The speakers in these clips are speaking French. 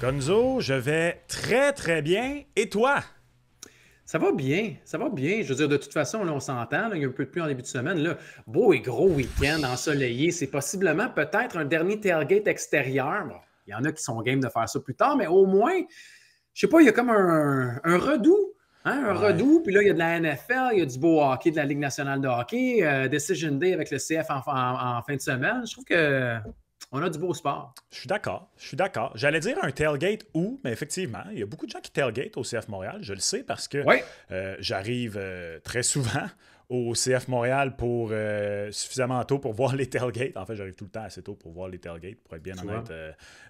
Gonzo, je vais très très bien. Et toi? Ça va bien, ça va bien. Je veux dire, de toute façon, là, on s'entend, là, il y a un peu de pluie en début de semaine. Là. Beau et gros week-end ensoleillé. C'est possiblement peut-être un dernier tailgate extérieur. Bon, il y en a qui sont game de faire ça plus tard, mais au moins, je sais pas, il y a comme un redout. Hein, un Ouais. redout, puis là, il y a de la NFL, il y a du beau hockey de la Ligue nationale de hockey, Decision Day avec le CF en fin de semaine. Je trouve que on a du beau sport. Je suis d'accord, je suis d'accord. J'allais dire un tailgate où, mais effectivement, il y a beaucoup de gens qui tailgate au CF Montréal. Je le sais parce que Oui, j'arrive très souvent au CF Montréal pour suffisamment tôt pour voir les tailgates. En fait, j'arrive tout le temps assez tôt pour voir les tailgates, pour être tu vois.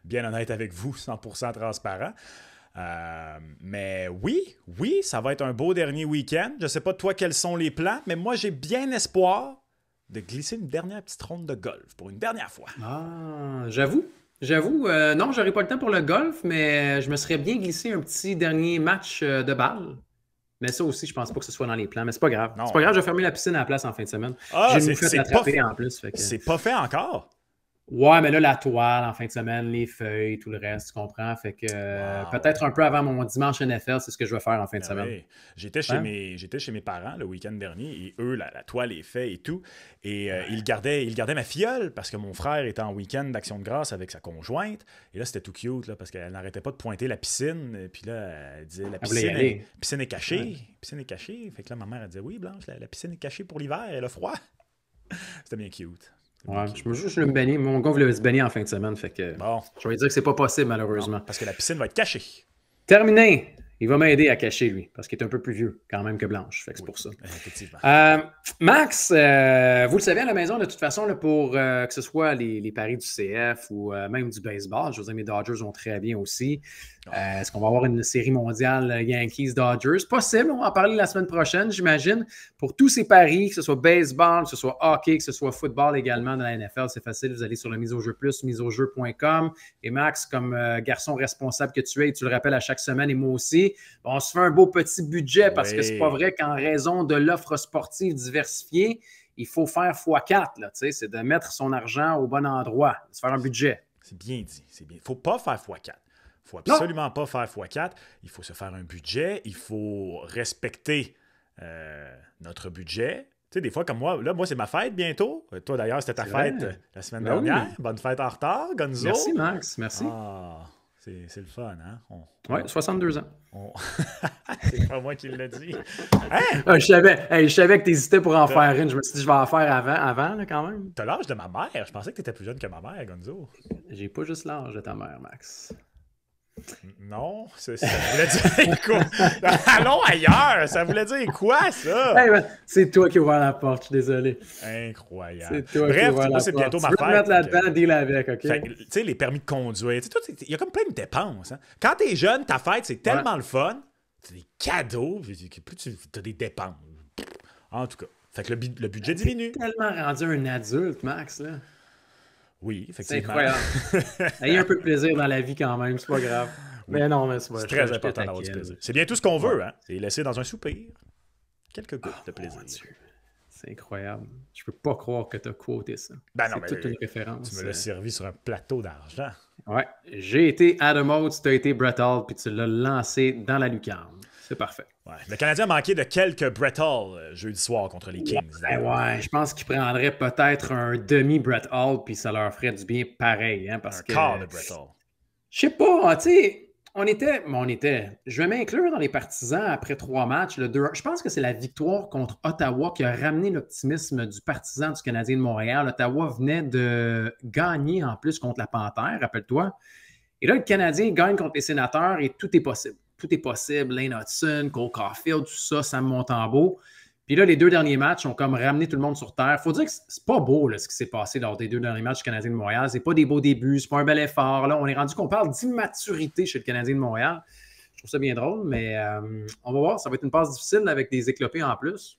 bien honnête avec vous, 100% transparent. Mais oui, oui, ça va être un beau dernier week-end. Je ne sais pas toi quels sont les plans, mais moi j'ai bien espoir de glisser une dernière petite ronde de golf pour une dernière fois. Ah, j'avoue, non, j'aurais pas le temps pour le golf, mais je me serais bien glissé un petit dernier match de balle. Mais ça aussi, je pense pas que ce soit dans les plans, mais c'est pas grave. C'est Non, pas grave, hein? je vais fermer la piscine à la place en fin de semaine. Ah, J'ai une moufette à attraper en plus. Fait que... c'est pas fait encore. Ouais, mais là, la toile en fin de semaine, les feuilles, tout le reste, tu comprends? Fait que Wow. peut-être un peu avant mon dimanche NFL, c'est ce que je vais faire en fin de Ben semaine. oui. Hein? J'étais chez mes parents le week-end dernier et eux, la toile est faite et tout. Et Ouais. ils gardaient ma filleule parce que mon frère était en week-end d'action de grâce avec sa conjointe. Et là, c'était tout cute là, parce qu'elle n'arrêtait pas de pointer la piscine. Et puis là, elle disait Elle voulait y aller. piscine est Ouais. cachée. Piscine est cachée. Fait que là, ma mère, elle disait oui, Blanche, la piscine est cachée pour l'hiver, elle a froid. C'était bien cute. C'était bien Ouais, je cute. me juste le me baigner. Mon gars voulait se baigner en fin de semaine, fait que Bon, je vais lui dire que c'est pas possible, non, malheureusement. parce que la piscine va être cachée. Terminé. Il va m'aider à cacher, lui, parce qu'il est un peu plus vieux, quand même, que Blanche. Fait que c'est Oui, pour ça. effectivement. Euh, Max, vous le savez à la maison, de toute façon, là, pour que ce soit les paris du CF ou même du baseball, je veux dire, mes Dodgers vont très bien aussi. Est-ce qu'on va avoir une série mondiale Yankees-Dodgers? Possible, on va en parler la semaine prochaine, j'imagine. Pour tous ces paris, que ce soit baseball, que ce soit hockey, que ce soit football également dans la NFL, c'est facile. Vous allez sur le mise au jeu plus, miseaujeu.com. Et Max, comme garçon responsable que tu es, et tu le rappelles à chaque semaine, et moi aussi, on se fait un beau petit budget parce que c'est pas Oui, vrai qu'en raison de l'offre sportive diversifiée, il faut faire x4. C'est de mettre son argent au bon endroit, de se faire un budget. c'est bien dit. C'est bien. Il ne faut pas faire x4. Il ne faut Non! absolument pas faire x4. Il faut se faire un budget. Il faut respecter notre budget. Tu sais, des fois, comme moi, là, moi, c'est ma fête bientôt. Toi, d'ailleurs, c'était ta C'est vrai. fête la semaine Ben dernière. oui. Bonne fête en retard, Merci, Gonzo. Max. Merci. Ah, c'est le fun, hein? Oui, 62 ans. on- c'est pas moi qui l'ai dit. Hein? Je savais que tu hésitais pour en faire une. Je me suis dit, je vais en faire avant là, quand même. T'as l'âge de ma mère. Je pensais que t'étais plus jeune que ma mère, Gonzo. J'ai pas juste l'âge de ta mère, Max. Non, ça voulait dire quoi? Allons ailleurs! Ça voulait dire quoi, ça? Hey, man, c'est toi qui as ouvert la porte, je suis désolé. Incroyable. C'est toi qui as Bref, ouvert moi, la c'est porte. bientôt Tu ma veux te fête. mettre là-dedans, deal avec, OK? Tu sais, les permis de conduire, tu sais, il y a comme plein de dépenses. Hein. Quand t'es jeune, ta fête, c'est Ouais. tellement le fun. T'as des cadeaux, puis plus tu as des dépenses. En tout cas, fait que le budget T'es diminue. tellement rendu un adulte, Max, là. Oui, C'est effectivement. incroyable. Ayez un peu de plaisir dans la vie quand même, c'est pas grave. Oui, Mais non, mais c'est pas, c'est très je te important d'avoir du taquine. plaisir. C'est bien tout ce qu'on Ouais. veut, hein. C'est laisser dans un soupir quelques gouttes de Mon plaisir. Dieu, c'est incroyable. Je peux pas croire que tu as quoté ça. Ben non, C'est mais toute une tu référence. me l'as servi sur un plateau d'argent. Ouais, j'ai été Adam Oates, tu as été Brett Hall, puis tu l'as lancé dans la lucarne. C'est parfait. Ouais. Le Canadien a manqué de quelques Brett Hall jeudi soir contre les Kings, d'ailleurs. Ouais, je pense qu'il prendrait peut-être un demi Brett Hall, puis ça leur ferait du bien pareil, hein, parce Un que quart de Brett Hall. je sais pas, tu sais, je vais m'inclure dans les partisans après 3 matchs, le 2. Je pense que c'est la victoire contre Ottawa qui a ramené l'optimisme du partisan du Canadien de Montréal. Ottawa venait de gagner en plus contre la Panthère, rappelle-toi. Et là, le Canadien gagne contre les Sénateurs et tout est possible. Tout est possible. Lane Hudson, Cole Caulfield, tout ça, Sam Montembeault. Puis là, les 2 derniers matchs ont comme ramené tout le monde sur terre. Faut dire que c'est pas beau là, ce qui s'est passé lors des 2 derniers matchs du Canadien de Montréal. C'est pas des beaux débuts, c'est pas un bel effort. Là, on est rendu qu'on parle d'immaturité chez le Canadien de Montréal. Je trouve ça bien drôle, mais on va voir. Ça va être une passe difficile avec des éclopés en plus.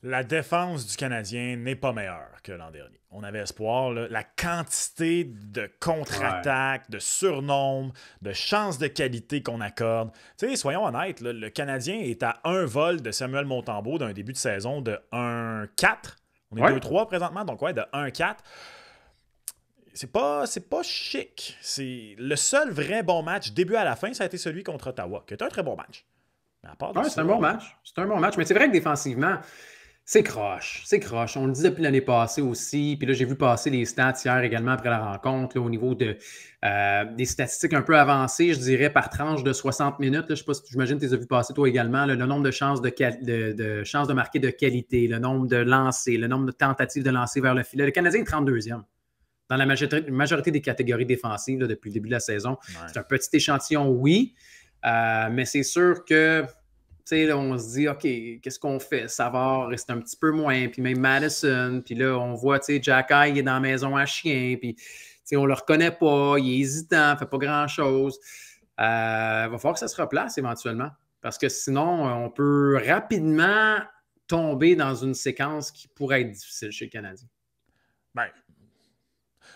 La défense du Canadien n'est pas meilleure que l'an dernier. On avait espoir. Là. La quantité de contre-attaques, de surnombre, de chances de qualité qu'on accorde. Tu sais, soyons honnêtes, là, le Canadien est à un vol de Samuel Montembeault d'un début de saison de 1-4. On est Ouais. 2-3 présentement, donc ouais, de 1-4. c'est pas chic. C'est le seul vrai bon match, début à la fin, ça a été celui contre Ottawa, qui était un très bon match. Mais à part de Ouais, ça, c'est un bon match. C'est un bon match. Mais c'est vrai que défensivement, c'est croche. C'est croche. On le dit depuis l'année passée aussi. Puis là, j'ai vu passer les stats hier également après la rencontre là, au niveau des statistiques un peu avancées, je dirais, par tranche de 60 minutes. Là, je ne sais pas si j'imagine que tu les as vu passer toi également. Là, le nombre de chances de chances de marquer de qualité, le nombre de lancers, le nombre de tentatives de lancer vers le filet. Le Canadien est 32e dans la majorité des catégories défensives là, depuis le début de la saison. ouais. C'est un petit échantillon, oui. Mais c'est sûr que là, on se dit, OK, qu'est-ce qu'on fait? Savard reste un petit peu moins, puis même Madison, puis là, on voit, Jack Eye, il est dans la maison à chien, puis on le reconnaît pas, il est hésitant, fait pas grand-chose. Va falloir que ça se replace éventuellement, parce que sinon, on peut rapidement tomber dans une séquence qui pourrait être difficile chez le Canadien. Ben,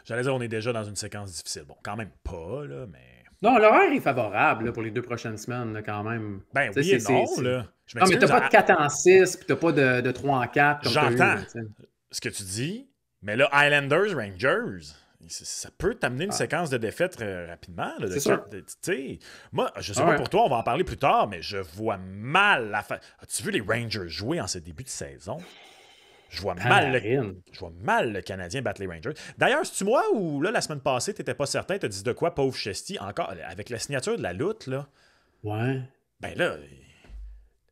j'allais dire, on est déjà dans une séquence difficile. Bon, quand même pas, là, mais... Non, l'horaire est favorable là, pour les 2 prochaines semaines, là, quand même. Ben oui et non, là. Non, mais t'as pas de 4 en 6, puis t'as pas de 3 en 4. J'entends ce que tu dis, mais là, Islanders, Rangers, ça peut t'amener une séquence de défaites rapidement. Là, c'est sûr. Moi, je sais pas pour toi, on va en parler plus tard, mais je vois mal la fin. As-tu vu les Rangers jouer en ce début de saison? Je vois mal le Canadien battre les Rangers. D'ailleurs, c'est-tu moi ou là, la semaine passée, t'étais pas certain, t'as dit de quoi, pauvre Chesty, encore, avec la signature de la Loutre, là? Ouais. Ben là...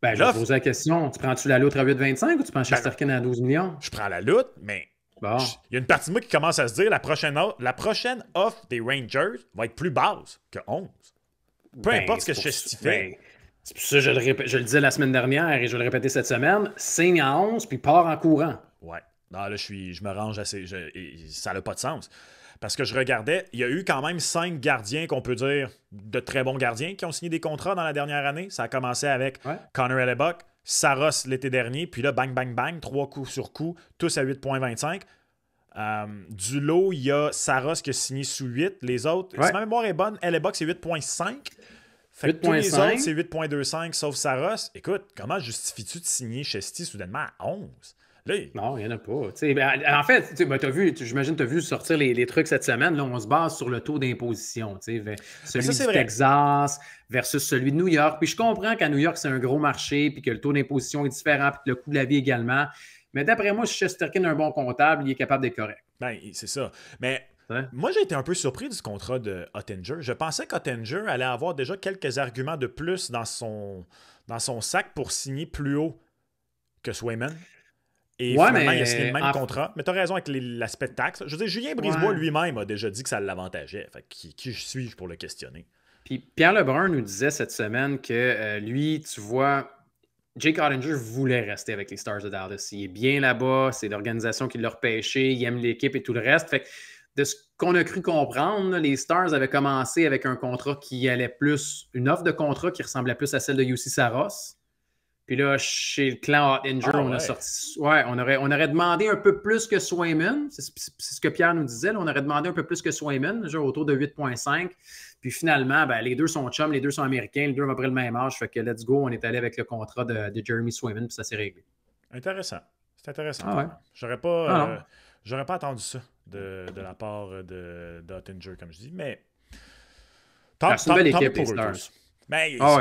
Ben, je vais te poser la question. Tu prends-tu la Loutre à 8,25 ou tu prends Shesterkin à 12 millions? Je prends la Loutre, mais bon. Il y a une partie de moi qui commence à se dire la prochaine offre des Rangers va être plus basse que 11. Peu importe ce que Chesty fait. C'est pour ça que je le disais la semaine dernière et je vais le répéter cette semaine. Signe à 11 puis part en courant. Ouais. Non, là, je me range assez. Ça n'a pas de sens. Parce que je regardais, il y a eu quand même 5 gardiens qu'on peut dire de très bons gardiens qui ont signé des contrats dans la dernière année. Ça a commencé avec Connor Hellebuck, Saros l'été dernier, puis là, bang, bang, bang, 3 coups sur coup, tous à 8,25. Du lot, il y a Saros qui a signé sous 8. Les autres, si ma mémoire est bonne, Hellebuck, c'est 8,5. Fait que tous les autres, c'est 8,25 sauf Saros. Écoute, comment justifies-tu de signer Chesty soudainement à 11? Là, non, il n'y en a pas. En fait, j'imagine que tu as vu sortir les trucs cette semaine. Là, on se base sur le taux d'imposition. Celui du Texas versus celui de New York. Puis je comprends qu'à New York, c'est un gros marché, puis que le taux d'imposition est différent, puis que le coût de la vie également. Mais d'après moi, si Shesterkin est un bon comptable, il est capable d'être correct. Ben, c'est ça. Mais moi, j'ai été un peu surpris du contrat de Oettinger. Je pensais qu'Oettinger allait avoir déjà quelques arguments de plus dans son sac pour signer plus haut que Swayman. Et finalement, il a signé le même contrat. Mais tu as raison avec l'aspect de taxe. Je veux dire, Julien Brisebois lui-même a déjà dit que ça l'avantageait. Fait qui suis-je pour le questionner? Puis Pierre Lebrun nous disait cette semaine que lui, tu vois, Jake Oettinger voulait rester avec les Stars de Dallas. Il est bien là-bas, c'est l'organisation qui l'a repêché, il aime l'équipe et tout le reste. Fait que de ce qu'on a cru comprendre, les Stars avaient commencé avec un contrat qui allait plus, une offre de contrat qui ressemblait plus à celle de Jussi Saros. Puis là, chez le clan Oettinger, on a sorti. Ouais, on aurait demandé un peu plus que Swayman. C'est ce que Pierre nous disait. Là, on aurait demandé un peu plus que Swayman, genre autour de 8,5. Puis finalement, les deux sont chums, les deux sont américains, les deux ont à peu près le même âge. Fait que let's go, on est allé avec le contrat de Jeremy Swayman, puis ça s'est réglé. Intéressant. C'est intéressant. Ah ouais. J'aurais pas attendu ça de la part d'Oettinger, comme je dis, mais c'est une belle équipe, les Stars.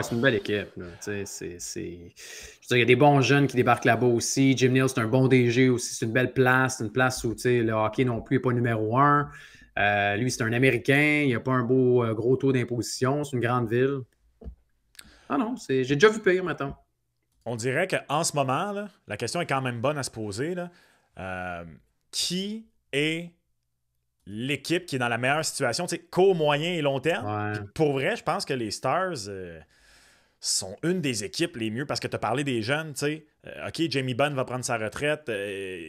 C'est une belle équipe. Je veux dire, il y a des bons jeunes qui débarquent là-bas aussi. Jim Neal, c'est un bon DG aussi. C'est une belle place. C'est une place où le hockey non plus n'est pas numéro 1. Lui, c'est un Américain. Il n'a pas un beau gros taux d'imposition. C'est une grande ville. Ah non, j'ai déjà vu pire maintenant. On dirait qu'en ce moment, là, la question est quand même bonne à se poser. Là. Qui est l'équipe qui est dans la meilleure situation, court, moyen et long terme? Ouais. Pour vrai, je pense que les Stars sont une des équipes les mieux parce que tu as parlé des jeunes. OK, Jamie Benn va prendre sa retraite.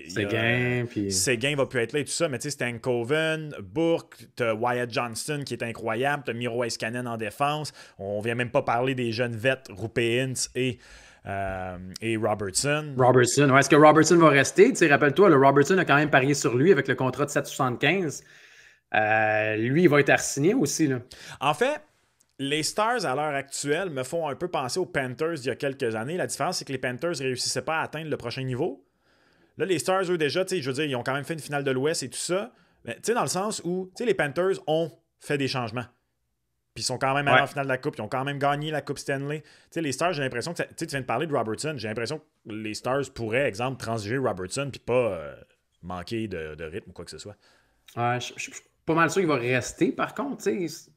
Seguin va plus être là et tout ça, mais Stankoven, Bourque, tu as Wyatt Johnston qui est incroyable, tu as Miro Heiskanen en défense. On vient même pas parler des jeunes vets, Roope et Robertson. Robertson, est-ce que Robertson va rester? Rappelle-toi, le Robertson a quand même parié sur lui avec le contrat de 7,75. Lui, il va être signé aussi. Là. En fait, les Stars, à l'heure actuelle, me font un peu penser aux Panthers il y a quelques années. La différence, c'est que les Panthers ne réussissaient pas à atteindre le prochain niveau. Là, les Stars, eux, déjà, je veux dire, ils ont quand même fait une finale de l'Ouest et tout ça. Mais tu sais, dans le sens où les Panthers ont fait des changements. Puis ils sont quand même allés en finale de la Coupe. Ils ont quand même gagné la Coupe Stanley. Tu sais, les Stars, j'ai l'impression que... Tu viens de parler de Robertson. J'ai l'impression que les Stars pourraient, exemple, transiger Robertson puis pas manquer de rythme ou quoi que ce soit. Ouais, je suis pas mal sûr qu'il va rester. Par contre,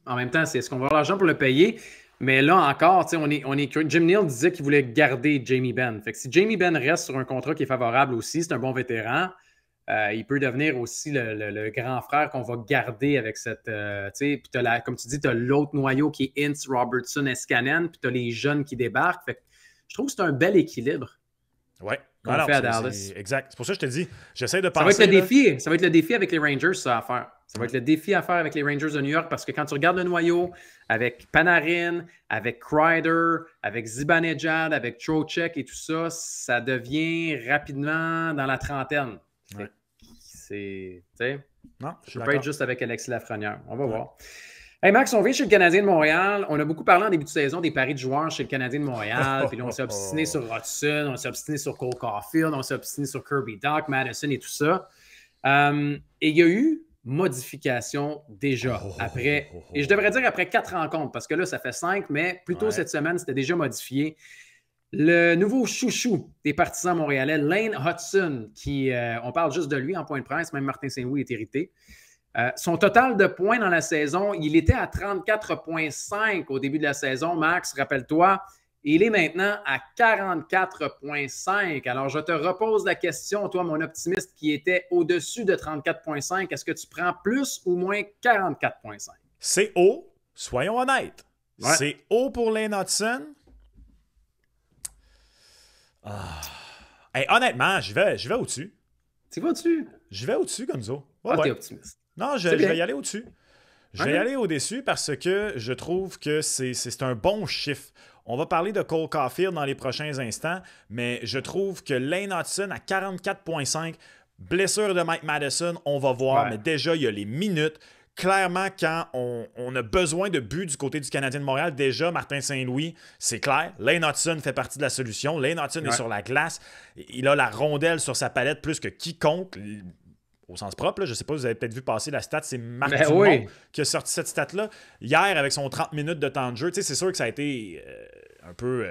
en même temps, c'est est-ce qu'on va avoir l'argent pour le payer? Mais là encore, on est curieux. Jim Neal disait qu'il voulait garder Jamie Benn. Fait que si Jamie Benn reste sur un contrat qui est favorable aussi, c'est un bon vétéran, il peut devenir aussi le grand frère qu'on va garder avec cette... puis comme tu dis, tu as l'autre noyau qui est Ince, Robertson, Escanen, puis tu as les jeunes qui débarquent. Fait que je trouve que c'est un bel équilibre. Ouais. Qu'on fait à Dallas. Exact. C'est pour ça que je te dis, j'essaie de penser... Ça va être le défi avec les Rangers, ça, à faire. Ça va être le défi à faire avec les Rangers de New York parce que quand tu regardes le noyau avec Panarin, avec Kreider, avec Zibanejad, avec Trocheck et tout ça, ça devient rapidement dans la trentaine. Ouais. Non, je peux pas être juste avec Alexis Lafrenière. On va voir. Hey Max, on vient chez le Canadien de Montréal. On a beaucoup parlé en début de saison des paris de joueurs chez le Canadien de Montréal. Puis là, on s'est obstiné sur Hudson, on s'est obstiné sur Cole Caulfield, on s'est obstiné sur Kirby Dach, Madison et tout ça. Et il y a eu modification déjà après. Et je devrais dire après 4 rencontres, parce que là, ça fait 5, mais plus tôt cette semaine, c'était déjà modifié. Le nouveau chouchou des partisans montréalais, Lane Hudson, qui, on parle juste de lui en point de presse, même Martin Saint-Louis est irrité. Son total de points dans la saison, il était à 34,5 au début de la saison. Max, rappelle-toi, il est maintenant à 44,5. Alors, je te repose la question, toi, mon optimiste qui était au-dessus de 34,5. Est-ce que tu prends plus ou moins 44,5? C'est haut, soyons honnêtes. Ouais. C'est haut pour Lane Hudson. Hey, honnêtement, je vais au-dessus. Tu vas dessus? Je vais au-dessus, Gonzo. T'es optimiste. Non, je vais y aller au-dessus. Je vais y aller au-dessus parce que je trouve que c'est un bon chiffre. On va parler de Cole Caulfield dans les prochains instants, mais je trouve que Lane Hudson à 44,5, blessure de Mike Madison, on va voir, mais déjà, il y a les minutes. Clairement, quand on a besoin de buts du côté du Canadien de Montréal, déjà, Martin Saint-Louis, c'est clair. Lane Hudson fait partie de la solution. Lane Hudson est sur la glace. Il a la rondelle sur sa palette plus que quiconque. Au sens propre, là, je ne sais pas, vous avez peut-être vu passer la stat, c'est Marc Dumont qui a sorti cette stat-là. Hier, avec son 30 minutes de temps de jeu, c'est sûr que ça a été un peu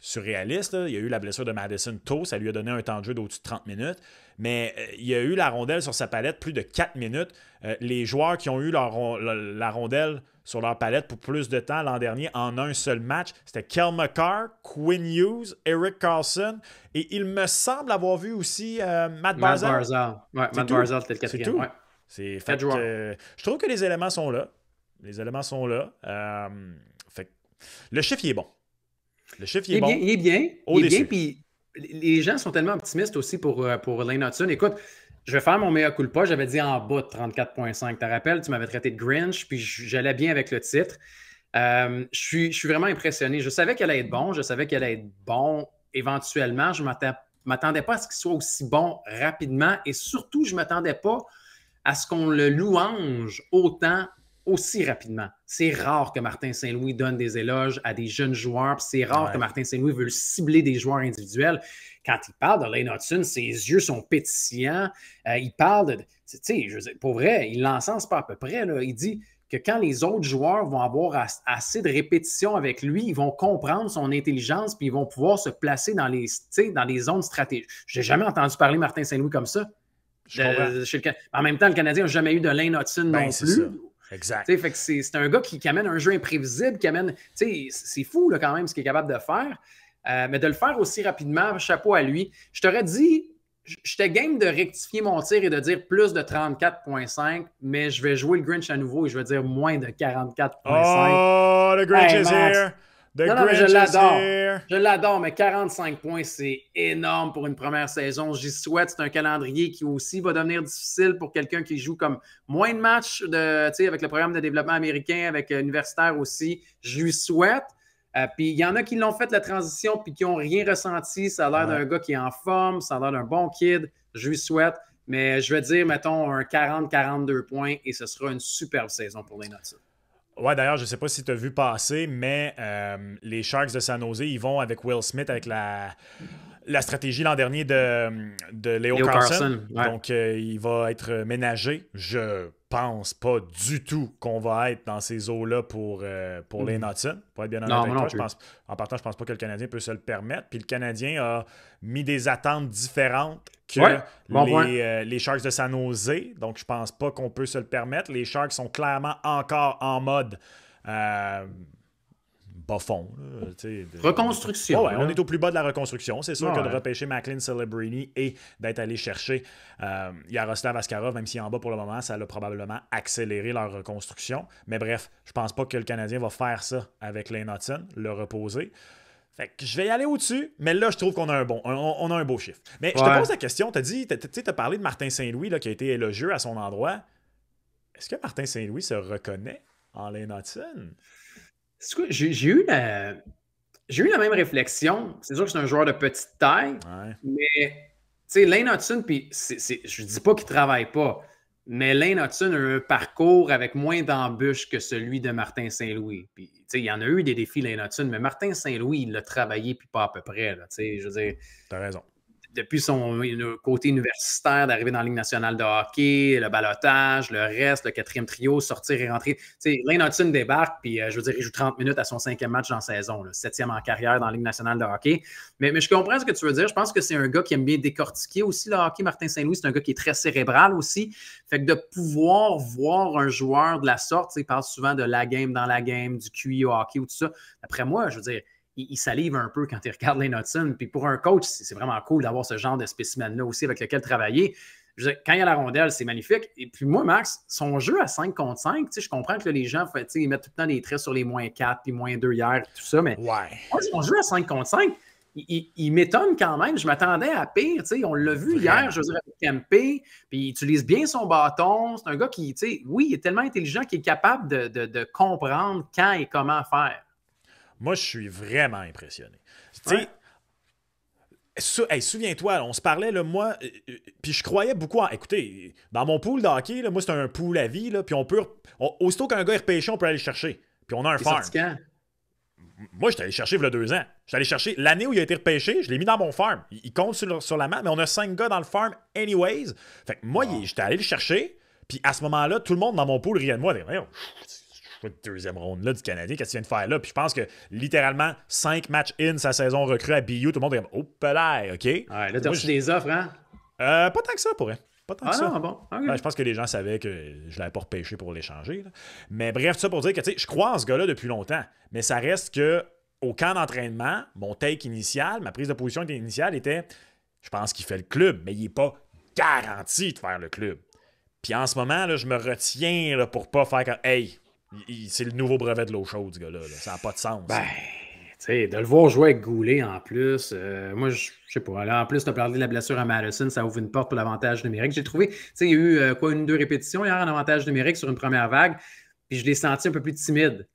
surréaliste. Là. Il y a eu la blessure de Madison tôt, ça lui a donné un temps de jeu d'au-dessus de 30 minutes. Mais il y a eu la rondelle sur sa palette plus de 4 minutes. Les joueurs qui ont eu la rondelle sur leur palette pour plus de temps l'an dernier en un seul match, c'était Kel McCarr, Quinn Hughes, Erik Karlsson et il me semble avoir vu aussi Matt Barzal. Matt Barzal, c'était le quatrième. C'est fait que, je trouve que les éléments sont là. Fait que, le chiffre, il est bon. Il est bien, puis les gens sont tellement optimistes aussi pour Lane Hudson. Écoute, je vais faire mon mea culpa. J'avais dit en bas de 34,5. Tu te rappelles, tu m'avais traité de Grinch, puis j'allais bien avec le titre. Je suis vraiment impressionné. Je savais qu'elle allait être bon. Je savais qu'elle allait être bon éventuellement. Je ne m'attendais pas à ce qu'il soit aussi bon rapidement. Et surtout, je ne m'attendais pas à ce qu'on le louange autant aussi rapidement. C'est rare que Martin Saint-Louis donne des éloges à des jeunes joueurs. C'est rare que Martin Saint-Louis veut cibler des joueurs individuels. Quand il parle de Lane Hudson, ses yeux sont pétillants. Il parle de... Tu sais, pour vrai, il l'encense pas à peu près. Là. Il dit que quand les autres joueurs vont avoir assez de répétitions avec lui, ils vont comprendre son intelligence puis ils vont pouvoir se placer dans les zones stratégiques. Je n'ai jamais entendu parler Martin Saint-Louis comme ça. En même temps, le Canadien n'a jamais eu de Lane Hudson non plus. Ça. Exact. Fait que c'est un gars qui amène un jeu imprévisible, c'est fou là, quand même ce qu'il est capable de faire. Mais de le faire aussi rapidement, chapeau à lui. Je t'aurais dit, j'étais game de rectifier mon tir et de dire plus de 34,5, mais je vais jouer le Grinch à nouveau et je vais dire moins de 44,5. Oh, le Grinch is here! Je l'adore, mais 45 points, c'est énorme pour une première saison. J'y souhaite. C'est un calendrier qui aussi va devenir difficile pour quelqu'un qui joue comme moins de matchs avec le programme de développement américain, avec universitaire aussi. Je lui souhaite. Puis il y en a qui l'ont fait la transition puis qui n'ont rien ressenti. Ça a l'air d'un gars qui est en forme, ça a l'air d'un bon kid. Je lui souhaite. Mais je vais dire, mettons, un 40-42 points et ce sera une superbe saison pour les Nuts. Ouais, d'ailleurs, je ne sais pas si tu as vu passer, mais les Sharks de San Jose, ils vont avec Will Smith, avec la la stratégie l'an dernier de Leo Carlson. Ouais. Donc, il va être ménagé. Je pense pas du tout qu'on va être dans ces eaux-là pour Lane Hutson. Pour être bien honnête avec toi, en partant, je pense pas que le Canadien peut se le permettre. Puis le Canadien a mis des attentes différentes que les Sharks de San Jose. Donc, je pense pas qu'on peut se le permettre. Les Sharks sont clairement encore en mode... bas fond. Reconstruction. On est au plus bas de la reconstruction. C'est sûr que de repêcher McLean Celebrini et d'être allé chercher Yaroslav Askarov, même s'il est en bas pour le moment, ça a probablement accéléré leur reconstruction. Mais bref, je pense pas que le Canadien va faire ça avec Lane Hutson, le reposer. Fait que je vais y aller au-dessus, mais là, je trouve qu'on a un beau chiffre. Mais je te pose la question, t'as parlé de Martin Saint-Louis là, qui a été élogieux à son endroit. Est-ce que Martin Saint-Louis se reconnaît en Lane Hutson? J'ai eu la même réflexion. C'est sûr que c'est un joueur de petite taille, mais Lane Hutson, puis je dis pas qu'il travaille pas, mais Lane Hutson a un parcours avec moins d'embûches que celui de Martin Saint-Louis. Puis il y en a eu des défis, Lane Hutson, mais Martin Saint-Louis, il l'a travaillé, puis pas à peu près. Là, je veux dire, t'as raison. Depuis son côté universitaire, d'arriver dans la Ligue nationale de hockey, le ballottage, le reste, le 4e trio, sortir et rentrer. Lane Hutson débarque, puis je veux dire, il joue 30 minutes à son 5e match dans la saison, 7e en carrière dans la Ligue nationale de hockey. Mais je comprends ce que tu veux dire. Je pense que c'est un gars qui aime bien décortiquer aussi le hockey. Martin Saint-Louis, c'est un gars qui est très cérébral aussi. Fait que de pouvoir voir un joueur de la sorte, il parle souvent de la game dans la game, du QI au hockey ou tout ça. Après moi, je veux dire, il salive un peu quand il regarde Lane Hutson. Puis pour un coach, c'est vraiment cool d'avoir ce genre de spécimen-là aussi avec lequel travailler. Je veux dire, quand il y a la rondelle, c'est magnifique. Et puis moi, Max, son jeu à 5 contre 5, je comprends que là, les gens ils mettent tout le temps des traits sur les -4 puis -2 hier, tout ça, mais moi, son jeu à 5 contre 5, il m'étonne quand même. Je m'attendais à pire. On l'a vu hier, je veux dire, avec Kempe, puis il utilise bien son bâton. C'est un gars qui, oui, il est tellement intelligent qu'il est capable de comprendre quand et comment faire. Moi, je suis vraiment impressionné. Souviens-toi, on se parlait, là, moi, puis je croyais beaucoup en... Écoutez, dans mon pool de hockey, là, moi, c'est un pool à vie, puis aussitôt qu'un gars est repêché, on peut aller le chercher. Puis on a un farm. Moi, j'étais allé chercher il y a 2 ans. J'étais allé chercher l'année où il a été repêché, je l'ai mis dans mon farm. Il compte sur la map, mais on a 5 gars dans le farm anyways. Fait que moi, j'étais allé le chercher, puis à ce moment-là, tout le monde dans mon pool riait de moi. Deuxième ronde là du Canadien, qu'est-ce que tu viens de faire là? Puis je pense que littéralement 5 matchs in sa saison recrue à BU, tout le monde est comme oh pelay, OK? Ouais, là, t'as reçu des offres, hein? Pas tant que ça pour elle. Pas tant que ça. Non, bon. Okay. Ben, je pense que les gens savaient que je l'avais pas repêché pour l'échanger. Mais bref, tout ça pour dire que je crois en ce gars-là depuis longtemps. Mais ça reste que au camp d'entraînement, mon take initial, ma prise de position initiale était je pense qu'il fait le club, mais il n'est pas garanti de faire le club. Puis en ce moment, là, je me retiens là, pour pas faire comme hey. C'est le nouveau brevet de l'eau chaude, ce gars-là. Ça n'a pas de sens. Ben, tu sais, de le voir jouer avec Goulet en plus, moi, je sais pas. Là, en plus, tu as parlé de la blessure à Madison, ça ouvre une porte pour l'avantage numérique. J'ai trouvé, tu sais, il y a eu 1-2 répétitions hier en avantage numérique sur une première vague, puis je l'ai senti un peu plus timide.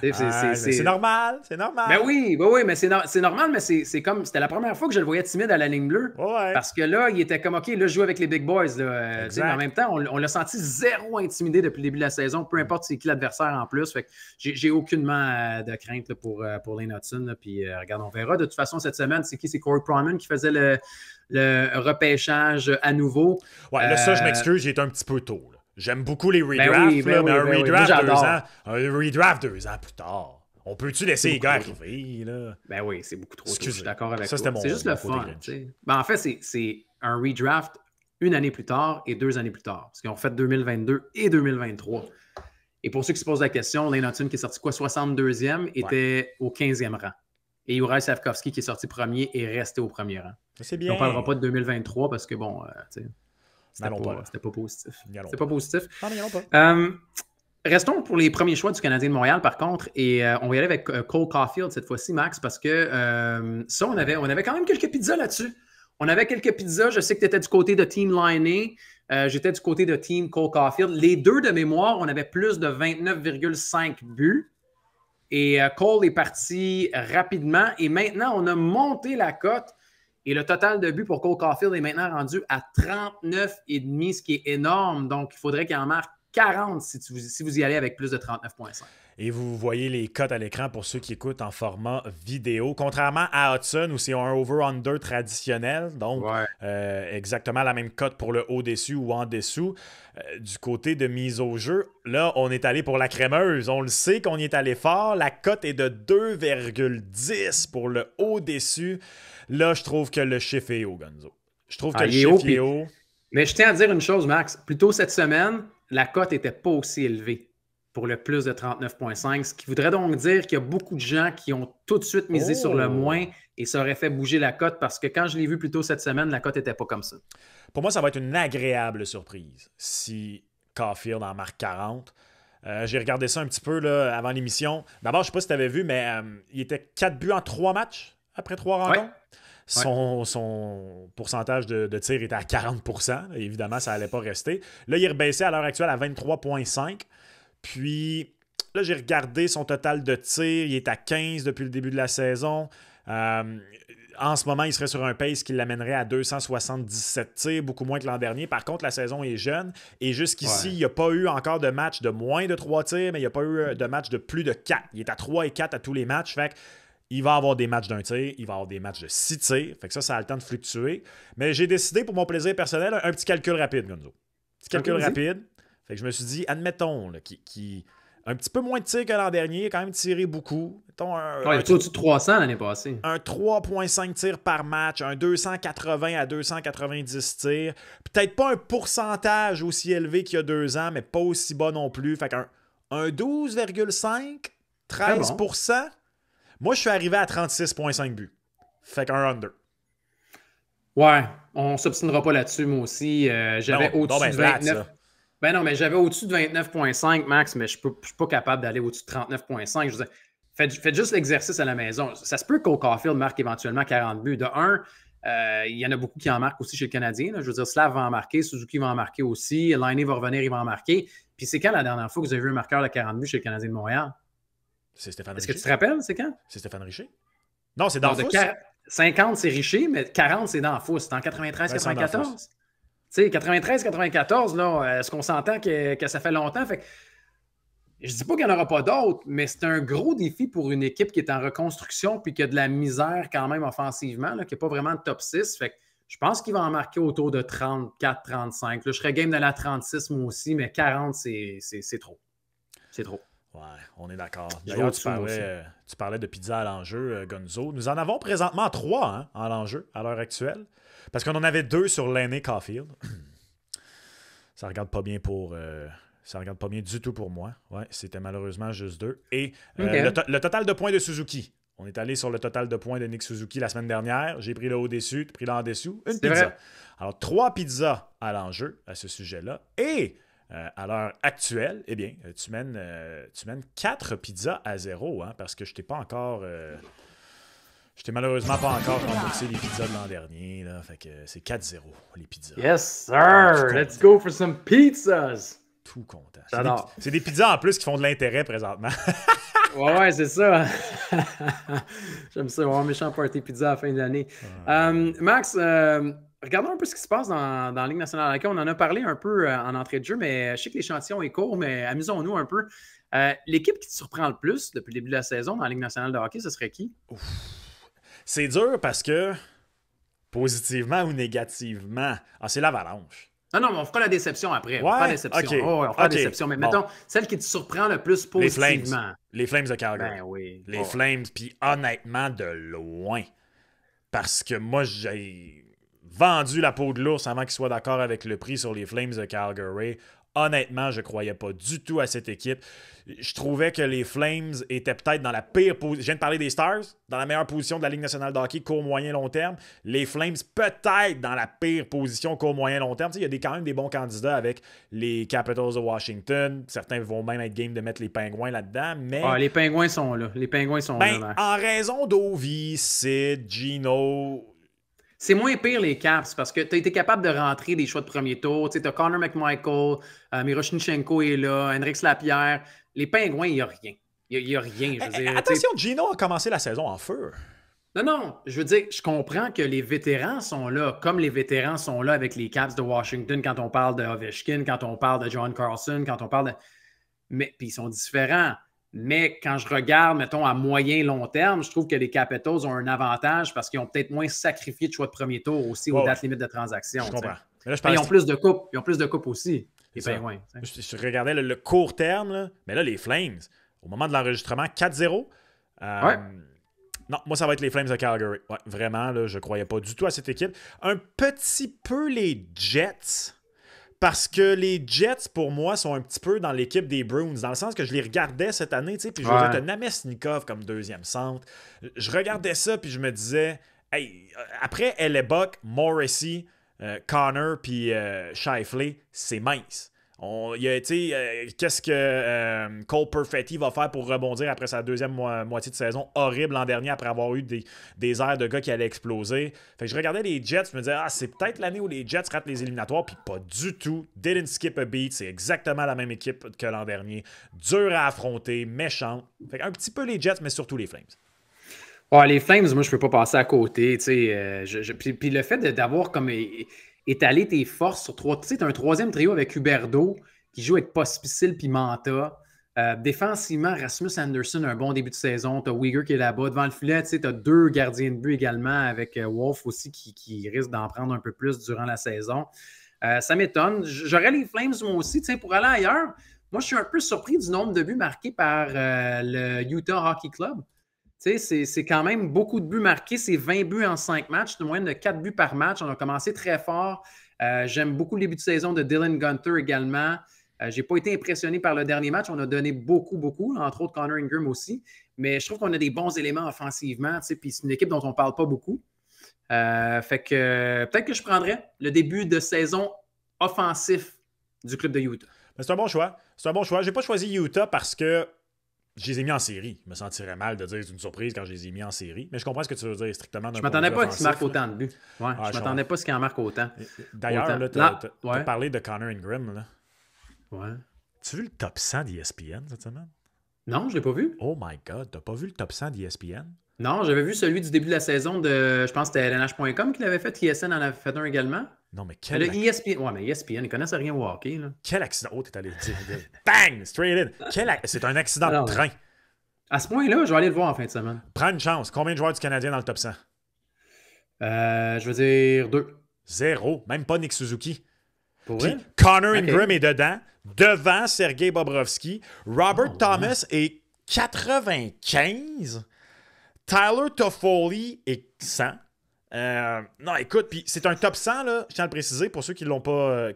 C'est normal, c'est normal. Ben oui, mais c'est normal, mais c'est comme, c'était la première fois que je le voyais timide à la ligne bleue. Ouais. Parce que là, il était comme, OK, là, je joue avec les big boys. Là, mais en même temps, on l'a senti zéro intimidé depuis le début de la saison, peu importe c'est qui l'adversaire en plus. Fait que j'ai aucunement de crainte là, pour Lane Hutson. Puis regarde, on verra. De toute façon, cette semaine, c'est qui? C'est Corey Pronman qui faisait le repêchage à nouveau. Ouais, là, ça, je m'excuse, j'ai été un petit peu tôt. Là. J'aime beaucoup les redrafts, mais un redraft 2 ans plus tard. On peut-tu laisser les gars arriver? Là? Ben oui, c'est beaucoup trop tôt. Je suis d'accord avec toi. C'est juste le fun. Ben, en fait, c'est un redraft 1 année plus tard et 2 années plus tard. Parce qu'ils ont fait 2022 et 2023. Et pour ceux qui se posent la question, Lane Hutson qui est sorti quoi, 62e, était au 15e rang. Et Juraj Slafkovský qui est sorti premier est resté au premier rang. C'est bien. On ne parlera pas de 2023 parce que bon, tu sais. C'était pas positif. C'était pas positif. Restons pour les premiers choix du Canadien de Montréal, par contre, et on va y aller avec Cole Caulfield cette fois-ci, Max, parce que ça, on avait quand même quelques pizzas là-dessus. On avait quelques pizzas. Je sais que tu étais du côté de Team Liney. J'étais du côté de Team Cole Caulfield. Les deux de mémoire, on avait plus de 29,5 buts. Et Cole est parti rapidement. Et maintenant, on a monté la cote. Et le total de buts pour Cole Caulfield est maintenant rendu à 39,5, ce qui est énorme. Donc, il faudrait qu'il en marque 40 si vous y allez avec plus de 39,5. Et vous voyez les cotes à l'écran pour ceux qui écoutent en format vidéo. Contrairement à Hudson, où c'est un over-under traditionnel, donc exactement la même cote pour le au-dessus ou en dessous. Du côté de mise au jeu, là, on est allé pour la crémeuse. On le sait qu'on y est allé fort. La cote est de 2,10 pour le au-dessus. Là, je trouve que le chiffre est haut, Gonzo. Je trouve que le chiffre est haut. Mais je tiens à dire une chose, Max. Plus tôt cette semaine, la cote n'était pas aussi élevée pour le plus de 39,5, ce qui voudrait donc dire qu'il y a beaucoup de gens qui ont tout de suite misé sur le moins et ça aurait fait bouger la cote parce que quand je l'ai vu plus tôt cette semaine, la cote n'était pas comme ça. Pour moi, ça va être une agréable surprise si Caulfield en marque 40. J'ai regardé ça un petit peu là, avant l'émission. D'abord, je ne sais pas si tu avais vu, mais il était 4 buts en 3 matchs après 3 rencontres. Ouais. Son pourcentage de tir était à 40%. Évidemment, ça n'allait pas rester. Là, il est rebaissé à l'heure actuelle à 23,5%. Puis là, j'ai regardé son total de tir. Il est à 15 depuis le début de la saison. En ce moment, il serait sur un pace qui l'amènerait à 277 tirs, beaucoup moins que l'an dernier. Par contre, la saison est jeune. Et jusqu'ici, il n'y a pas eu encore de match de moins de 3 tirs, mais il n'y a pas eu de match de plus de 4. Il est à 3 et 4 à tous les matchs. Fait il va avoir des matchs d'un tir, il va avoir des matchs de 6 tirs. Fait que ça a le temps de fluctuer. Mais j'ai décidé, pour mon plaisir personnel, un petit calcul rapide, Gonzo. Petit calcul rapide. Fait que je me suis dit, admettons, là, qui un petit peu moins de tirs que l'an dernier, il a quand même tiré beaucoup. Mettons il est au-dessus de 300 l'année passée. Un 3,5 tirs par match, un 280 à 290 tirs. Peut-être pas un pourcentage aussi élevé qu'il y a 2 ans, mais pas aussi bas non plus. Fait qu'un 12,5, 13%. Bon. Moi, je suis arrivé à 36,5 buts. Fait qu'un under. Ouais, on ne s'obstinera pas là-dessus, moi aussi. J'avais au-dessus de 29. Ben non, mais j'avais au-dessus de 29,5, Max, mais je ne suis pas capable d'aller au-dessus de 39,5. Je veux dire, faites juste l'exercice à la maison. Ça se peut qu'au Caulfield marque éventuellement 40 buts. De un, il y en a beaucoup qui en marquent aussi chez le Canadien. Là. Je veux dire, Slav va en marquer, Suzuki va en marquer aussi, Laine va revenir, il va en marquer. Puis c'est quand la dernière fois que vous avez vu un marqueur de 40 buts chez le Canadien de Montréal? C'est Stéphane Richer. Est-ce que tu te rappelles, c'est quand? C'est Stéphane Richer. Non, c'est dans Fousse. 50, c'est Richer, mais 40, c'est dans Fousse. C'est en 93-94. Tu sais, 93-94, là, est-ce qu'on s'entend que ça fait longtemps? Fait que, je dis pas qu'il n'y en aura pas d'autres, mais c'est un gros défi pour une équipe qui est en reconstruction puis qui a de la misère quand même offensivement, là, qui n'a pas vraiment de top 6. Fait que je pense qu'il va en marquer autour de 34-35. Je serais game de la 36 moi aussi, mais 40, c'est trop. C'est trop. Ouais, on est d'accord. D'ailleurs, tu parlais de pizza à l'enjeu, Gonzo. Nous en avons présentement 3 à l'enjeu à l'heure actuelle. Parce qu'on en avait 2 sur l'aîné Caulfield. Ça regarde pas bien ça regarde pas bien du tout pour moi. Ouais, c'était malheureusement juste 2. Et le total de points de Suzuki. On est allé sur le total de points de Nick Suzuki la semaine dernière. J'ai pris le haut-dessus, tu as pris le en-dessous. Une pizza. Vrai. Alors, 3 pizzas à l'enjeu à ce sujet-là. Et à l'heure actuelle, eh bien, tu mènes 4 pizzas à 0, parce que je t'ai pas encore... Je t'ai malheureusement pas encore remboursé les pizzas de l'an dernier. Là, fait que c'est 4-0, les pizzas. Yes, sir! Let's go for some pizzas! Tout content. C'est des pizzas en plus qui font de l'intérêt présentement. ouais, c'est ça. J'aime ça, avoir un méchant party pizza à la fin d'année. Max, regardons un peu ce qui se passe dans la Ligue nationale de hockey. On en a parlé un peu en entrée de jeu, mais je sais que l'échantillon est court, mais amusons-nous un peu. L'équipe qui te surprend le plus depuis le début de la saison dans la Ligue nationale de hockey, ce serait qui? Ouf. C'est dur parce que, positivement ou négativement, c'est l'Avalanche. Non, mais on fera la déception après. Ouais? On fera la déception. Okay. On fera la déception. Mais mettons, celle qui te surprend le plus positivement. Les Flames de Calgary. Ben oui. Les Flames, puis honnêtement, de loin. Parce que moi, j'ai vendu la peau de l'ours avant qu'il soit d'accord avec le prix sur les Flames de Calgary. Honnêtement, je ne croyais pas du tout à cette équipe. Je trouvais que les Flames étaient peut-être dans la pire position. Je viens de parler des Stars, dans la meilleure position de la Ligue nationale de hockey, court, moyen, long terme. Les Flames, peut-être dans la pire position, court, moyen, long terme. Il y a quand même des bons candidats avec les Capitals de Washington. Certains vont même être game de mettre les Pingouins là-dedans. Mais les Pingouins sont là. Les Pingouins sont là. Max. En raison d'Ovi, Sid, Gino... C'est moins pire les Caps parce que tu as été capable de rentrer des choix de premier tour. Tu as Connor McMichael, Miroshnichenko est là, Henrik Lapierre. Les Pingouins, il n'y a rien. Il n'y a rien. Je veux dire, attention, Gino a commencé la saison en feu. Non. Je veux dire, je comprends que les vétérans sont là, comme les vétérans sont là avec les Caps de Washington quand on parle de Ovechkin, quand on parle de John Carlson, quand on parle de... Mais puis ils sont différents. Mais quand je regarde, mettons, à moyen long terme, je trouve que les Capitals ont un avantage parce qu'ils ont peut-être moins sacrifié de choix de premier tour aussi aux dates limites de transaction. Je comprends. Mais là, ils ont plus de coupes. Ils ont plus de coupes aussi. Les Pingouins. Je regardais le court terme, là, mais là, les Flames, au moment de l'enregistrement, 4-0. Non, moi, ça va être les Flames de Calgary. Ouais, vraiment, là, je ne croyais pas du tout à cette équipe. Un petit peu les Jets, parce que les Jets, pour moi, sont un petit peu dans l'équipe des Bruins, dans le sens que je les regardais cette année, tu sais, puis je voyais Namestnikov comme deuxième centre. Je regardais ça, puis je me disais, hey, après Hellebuck, Morrissey, Connor, puis Scheifele, c'est mince. Qu'est-ce que Cole Perfetti va faire pour rebondir après sa deuxième moitié de saison horrible l'an dernier après avoir eu des airs de gars qui allaient exploser. Fait que je regardais les Jets, je me disais, c'est peut-être l'année où les Jets ratent les éliminatoires, puis pas du tout. Didn't skip a beat, c'est exactement la même équipe que l'an dernier. Dur à affronter, méchant. Fait un petit peu les Jets, mais surtout les Flames. Ouais, les Flames, moi, je peux pas passer à côté. Puis le fait d'avoir comme étaler tes forces sur trois. Tu sais, tu as un troisième trio avec Huberdeau qui joue avec Pospisil puis Manta. Défensivement, Rasmus Anderson a un bon début de saison. Tu as Uyghur qui est là-bas. Devant le filet, tu as deux gardiens de but également avec Wolf aussi qui risque d'en prendre un peu plus durant la saison. Ça m'étonne. J'aurais les Flames, moi aussi, pour aller ailleurs. Moi, je suis un peu surpris du nombre de buts marqués par le Utah Hockey Club. C'est quand même beaucoup de buts marqués. C'est 20 buts en 5 matchs, une moyenne de 4 buts par match. On a commencé très fort. J'aime beaucoup le début de saison de Dylan Gunter également. Je n'ai pas été impressionné par le dernier match. On a donné beaucoup, entre autres Connor Ingram aussi. Mais je trouve qu'on a des bons éléments offensivement. Puis c'est une équipe dont on ne parle pas beaucoup. Fait que peut-être que je prendrais le début de saison offensif du club de Utah. Mais c'est un bon choix. Je n'ai pas choisi Utah parce que je les ai mis en série. Je me sentirais mal de dire que c'est une surprise quand je les ai mis en série. Mais je comprends ce que tu veux dire strictement. Je ne m'attendais pas qu'ils marquent autant de buts. Je ne m'attendais pas à ce qu'ils en marquent autant. D'ailleurs, tu as parlé de Connor Ingram. Là. Ouais. Tu as vu le top 100 d'ESPN cette semaine? Non, je ne l'ai pas vu. Oh my God, tu n'as pas vu le top 100 d'ESPN? Non, j'avais vu celui du début de la saison de, je pense que c'était LNH.com qui l'avait fait. TSN en avait fait un également. Non, mais quel... ESPN, ouais, mais ESPN, ils ne connaissent rien au hockey. Là. Quel accident? Oh, t'es allé dire. Bang! Straight in. C'est un accident de train. À ce point-là, je vais aller le voir en fin de semaine. Prends une chance. Combien de joueurs du Canadien dans le top 100? Je veux dire 2. 0. Même pas Nick Suzuki. Pour vrai? Connor Ingram est dedans, devant Sergei Bobrovsky. Robert Thomas est 95. Tyler Toffoli est 100. Non, écoute, puis c'est un top 100, là, je tiens à le préciser, pour ceux qui ne l'ont pas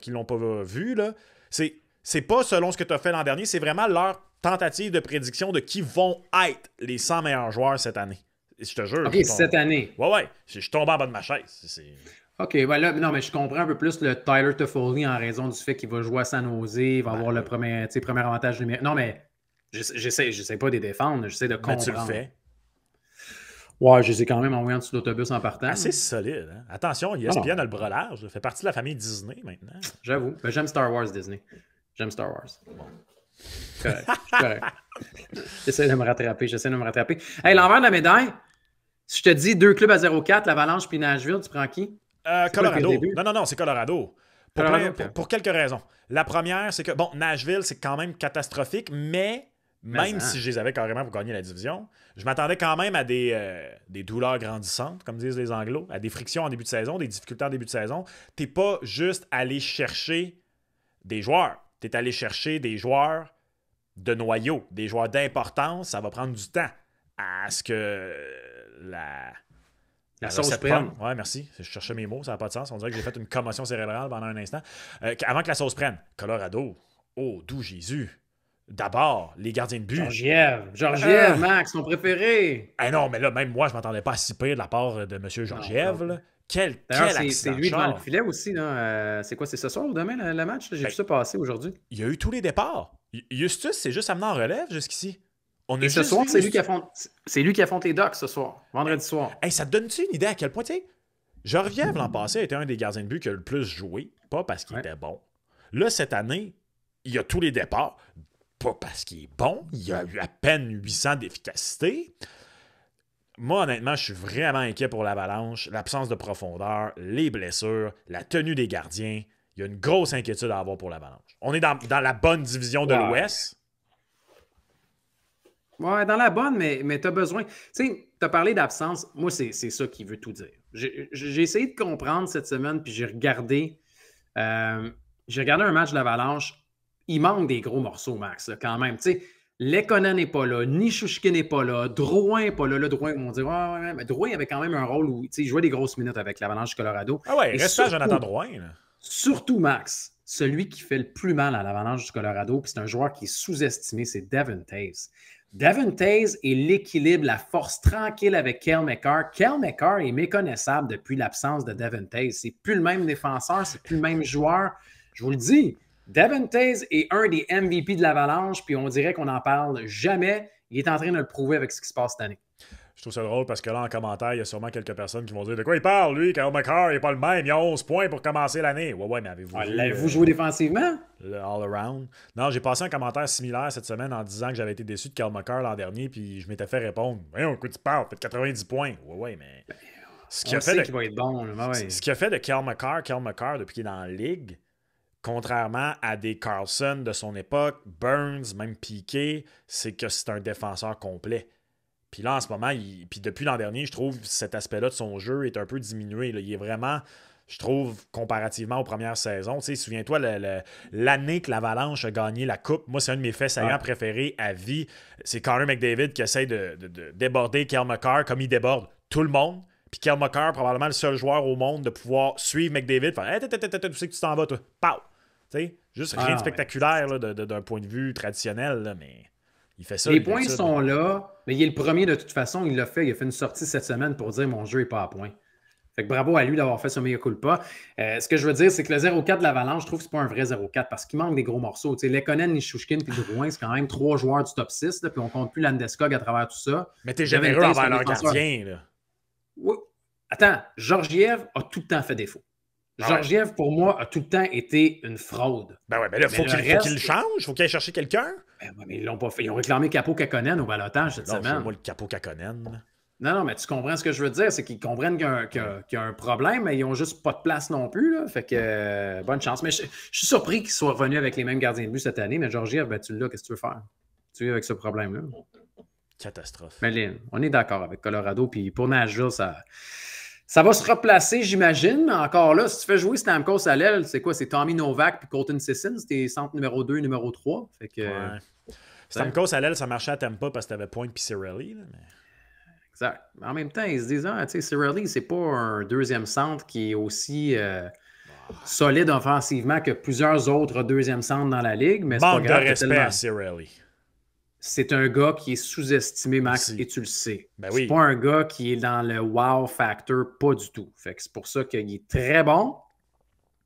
vu, là. C'est pas selon ce que tu as fait l'an dernier, c'est vraiment leur tentative de prédiction de qui vont être les 100 meilleurs joueurs cette année. Je te jure. OK, cette année. Ouais. Je suis tombé en bas de ma chaise. OK, là, non, mais je comprends un peu plus le Tyler Toffoli en raison du fait qu'il va jouer à San Jose, il va avoir le premier avantage numérique. Non, mais j'essaie pas de les défendre, j'essaie de comprendre. Mais tu le fais. Ouais, je les ai quand même envoyés en dessous d'autobus en partant. Assez solide. Hein? Attention, ESPN a le bras large. Ça fait partie de la famille Disney maintenant. J'avoue. Ben, j'aime Star Wars Disney. J'aime Star Wars. Bon. Correct. J'essaie de me rattraper. Hey, l'envers de la médaille, si je te dis 2 clubs à 0-4, l'Avalanche puis Nashville, tu prends qui? Colorado. Non, c'est Colorado. Pour quelques raisons. La première, c'est que, bon, Nashville, c'est quand même catastrophique, mais même si je les avais carrément pour gagner la division, je m'attendais quand même à des douleurs grandissantes, comme disent les Anglos, à des frictions en début de saison, des difficultés en début de saison. T'es pas juste allé chercher des joueurs. T'es allé chercher des joueurs de noyau, des joueurs d'importance. Ça va prendre du temps à ce que la sauce prenne. Ouais, merci. Je cherchais mes mots, ça n'a pas de sens. On dirait que j'ai fait une commotion cérébrale pendant un instant. Avant que la sauce prenne, Colorado, oh, d'où Jésus. D'abord, les gardiens de but. Georgiev, Max, ton préféré. Non, mais là, même moi, je ne m'attendais pas à si pire de la part de M. Georgiev. Quel accident. C'est lui devant le filet aussi. Là. C'est quoi, c'est ce soir ou demain le match? J'ai vu ça passer aujourd'hui. Il y a eu tous les départs. Justus s'est juste amené en relève jusqu'ici. Et ce soir, c'est lui qui affronte les Ducks ce soir, vendredi soir. Hey, ça te donne-tu une idée à quel point, tu sais, Georgiev l'an passé était un des gardiens de but qui a le plus joué, pas parce qu'il était bon. Là, cette année, il y a tous les départs, pas parce qu'il est bon, il y a eu à peine 800 d'efficacité. Moi, honnêtement, je suis vraiment inquiet pour l'Avalanche, l'absence de profondeur, les blessures, la tenue des gardiens. Il y a une grosse inquiétude à avoir pour l'Avalanche. On est dans la bonne division de l'Ouest. Ouais, dans la bonne, mais tu as besoin. Tu sais, tu as parlé d'absence. Moi, c'est ça qui veut tout dire. J'ai essayé de comprendre cette semaine, puis j'ai regardé un match de l'Avalanche. Il manque des gros morceaux, Max, là, quand même. Tu sais, Lekonen n'est pas là, Nishushkin n'est pas là, Drouin n'est pas là. Là, Drouin, on dirait, ouais, mais Drouin avait quand même un rôle où il jouait des grosses minutes avec l'Avalanche du Colorado. Ah ouais, Et reste à Jonathan Drouin. Là. surtout, Max, celui qui fait le plus mal à l'Avalanche du Colorado, puis c'est un joueur qui est sous-estimé, c'est Devon Toews. Devon Toews est l'équilibre, la force tranquille avec Cale Makar. Cale Makar est méconnaissable depuis l'absence de Devon Toews. C'est plus le même défenseur, c'est plus le même joueur. Je vous le dis, Devon Toews est un des MVP de l'Avalanche, puis on dirait qu'on n'en parle jamais. Il est en train de le prouver avec ce qui se passe cette année. Je trouve ça drôle parce que là, en commentaire, il y a sûrement quelques personnes qui vont dire de quoi il parle, lui, Kyle McCarr, il n'est pas le même, il a 11 points pour commencer l'année. Ouais, mais avez-vous vu, L'avez-vous joué défensivement? Le all-around? Non, j'ai passé un commentaire similaire cette semaine en disant que j'avais été déçu de Kyle McCarr l'an dernier, puis je m'étais fait répondre voyons, écoute, tu parles, fait 90 points. Ouais, mais. Ce qui On a fait sait de... qu'il va être bon. Là, ouais. Ce qui a fait de Kyle McCarr, depuis qu'il est dans la ligue, contrairement à des Carlson de son époque, Burns, même Piqué, c'est que c'est un défenseur complet. Puis là, en ce moment, puis depuis l'an dernier, je trouve que cet aspect-là de son jeu est un peu diminué. Là. Il est vraiment, je trouve, comparativement aux premières saisons. Tu sais, souviens-toi, l'année que l'Avalanche a gagné la Coupe, moi, c'est un de mes faits saillants préférés à vie. C'est Connor McDavid qui essaie de déborder Cale Makar comme il déborde tout le monde. Puis Cale Makar, probablement le seul joueur au monde de pouvoir suivre McDavid. Faire hey, tu sais que tu t'en vas, toi. Pow! Tu sais, juste rien de spectaculaire là, d'un point de vue traditionnel, là, mais. Il fait ça. Les points sont là, mais il est le premier de toute façon. Il l'a fait. Il a fait une sortie cette semaine pour dire mon jeu n'est pas à point. Fait que bravo à lui d'avoir fait ce mea culpa. Ce que je veux dire, c'est que le 0-4 de l'Avalanche, je trouve que ce n'est pas un vrai 0-4 parce qu'il manque des gros morceaux. Tu sais, Lekonen, Nishushkin puis Drouin, c'est quand même 3 joueurs du top 6. Là, puis on ne compte plus Landeskog à travers tout ça. Mais t'es généreux envers leur gardien. Là. Oui. Attends, Georgiev a tout le temps fait défaut. Georgiev, pour moi, a tout le temps été une fraude. Ben ouais, mais là, faut qu'il le change. Il faut qu'il aille chercher quelqu'un. Ben ouais, mais ils l'ont pas fait. Ils ont réclamé Capo Kakonen au balotage cette semaine. Moi, le Capo Kakonen. Non, mais tu comprends ce que je veux dire. C'est qu'ils comprennent qu'il y a un problème, mais ils n'ont juste pas de place non plus. Là. Fait que bonne chance. Mais je suis surpris qu'ils soient revenus avec les mêmes gardiens de but cette année. Mais Georgiev, ben, tu l'as, qu'est-ce que tu veux faire? Tu es avec ce problème-là. Catastrophe. Mais Lynn, on est d'accord avec Colorado. Puis pour Nashville, ça va se replacer, j'imagine, mais encore là, si tu fais jouer Stamkos à l'aile, c'est quoi? C'est Tommy Novak puis Colton Sisson, c'était centre numéro 2, numéro 3. Fait que, ouais. Stamkos à l'aile, ça marchait à Tampa parce que t'avais Point puis Cirelli. Mais... Exact. Mais en même temps, ils se disent, tu sais, Cirelli, c'est pas un deuxième centre qui est aussi solide offensivement que plusieurs autres deuxièmes centres dans la ligue. Mais c'est pas grave. De respect à Cirelli. C'est un gars qui est sous-estimé, Max, et tu le sais. Ben oui. C'est pas un gars qui est dans le wow factor, pas du tout. Fait que c'est pour ça qu'il est très bon,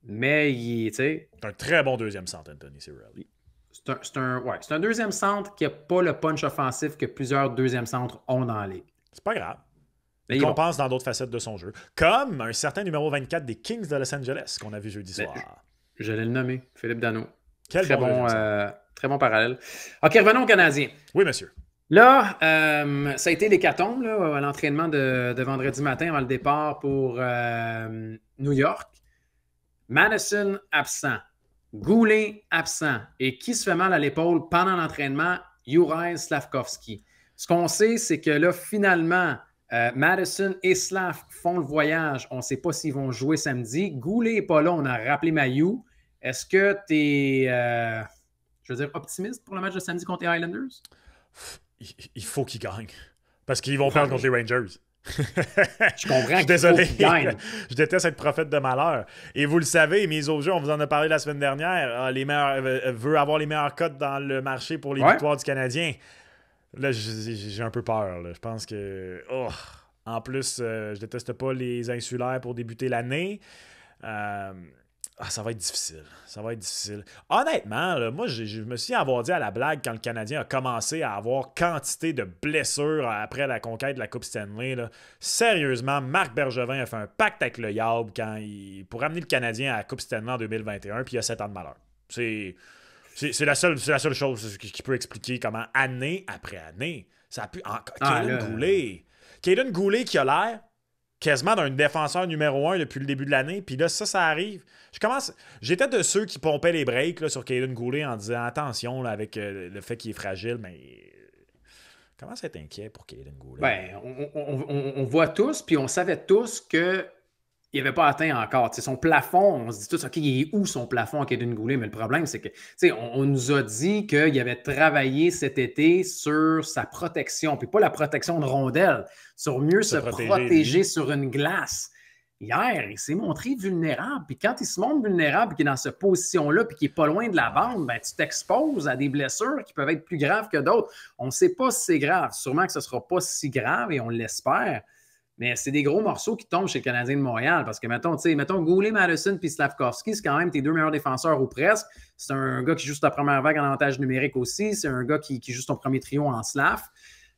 mais il est, tu sais... C'est un très bon deuxième centre, Anthony Cirelli. C'est un deuxième centre qui n'a pas le punch offensif que plusieurs deuxièmes centres ont dans la ligue. C'est pas grave. Il compense dans d'autres facettes de son jeu. Comme un certain numéro 24 des Kings de Los Angeles qu'on a vu jeudi soir. J'allais le nommer, Philippe Danault. Quel très bon parallèle. OK, revenons aux Canadiens. Oui, monsieur. Là, ça a été l'hécatombe à l'entraînement de vendredi matin avant le départ pour New York. Madison absent. Goulet absent. Et qui se fait mal à l'épaule pendant l'entraînement? Juraj Slafkovský. Ce qu'on sait, c'est que là, finalement, Madison et Slav font le voyage. On ne sait pas s'ils vont jouer samedi. Goulet n'est pas là. On a rappelé Mailloux. Est-ce que tu es, je veux dire, optimiste pour le match de samedi contre les Highlanders? Il faut qu'ils gagnent. Parce qu'ils vont perdre contre les Rangers. Je comprends. Je suis désolé. Je déteste être prophète de malheur. Et vous le savez, mise au jeu, on vous en a parlé la semaine dernière. Les meilleurs veut avoir les meilleures cotes dans le marché pour les victoires du Canadien. Là, j'ai un peu peur. Là. Je pense que... En plus, je déteste pas les insulaires pour débuter l'année. Ça va être difficile. Ça va être difficile. Honnêtement, là, moi, je me suis dit à la blague quand le Canadien a commencé à avoir quantité de blessures après la conquête de la Coupe Stanley. Là. Sérieusement, Marc Bergevin a fait un pacte avec le Yab pour amener le Canadien à la Coupe Stanley en 2021, puis il a 7 ans de malheur. C'est la seule chose qui peut expliquer comment, année après année, ça a pu... Caden Goulet qui a l'air quasiment d'un défenseur numéro 1 depuis le début de l'année. Puis là, ça arrive. J'étais de ceux qui pompaient les breaks là, sur Caden Goulet en disant attention là, avec le fait qu'il est fragile, mais commence à être inquiet pour Kaiden Guhle. Ben, on voit tous, puis on savait tous que il n'avait pas atteint encore. T'sais, son plafond, on se dit tous, OK, il est où son plafond à Kaiden Guhle? Mais le problème, c'est que on nous a dit qu'il avait travaillé cet été sur sa protection, puis pas la protection de rondelle, sur mieux se protéger sur une glace. Hier, il s'est montré vulnérable. Puis quand il se montre vulnérable et qu'il est dans cette position-là puis qu'il n'est pas loin de la bande, ben, tu t'exposes à des blessures qui peuvent être plus graves que d'autres. On ne sait pas si c'est grave. Sûrement que ce ne sera pas si grave et on l'espère. Mais c'est des gros morceaux qui tombent chez le Canadien de Montréal parce que, mettons Goulet, Madison puis Slavkovski, c'est quand même tes deux meilleurs défenseurs ou presque. C'est un gars qui joue ta première vague en avantage numérique aussi. C'est un gars qui joue ton premier trio en Slav.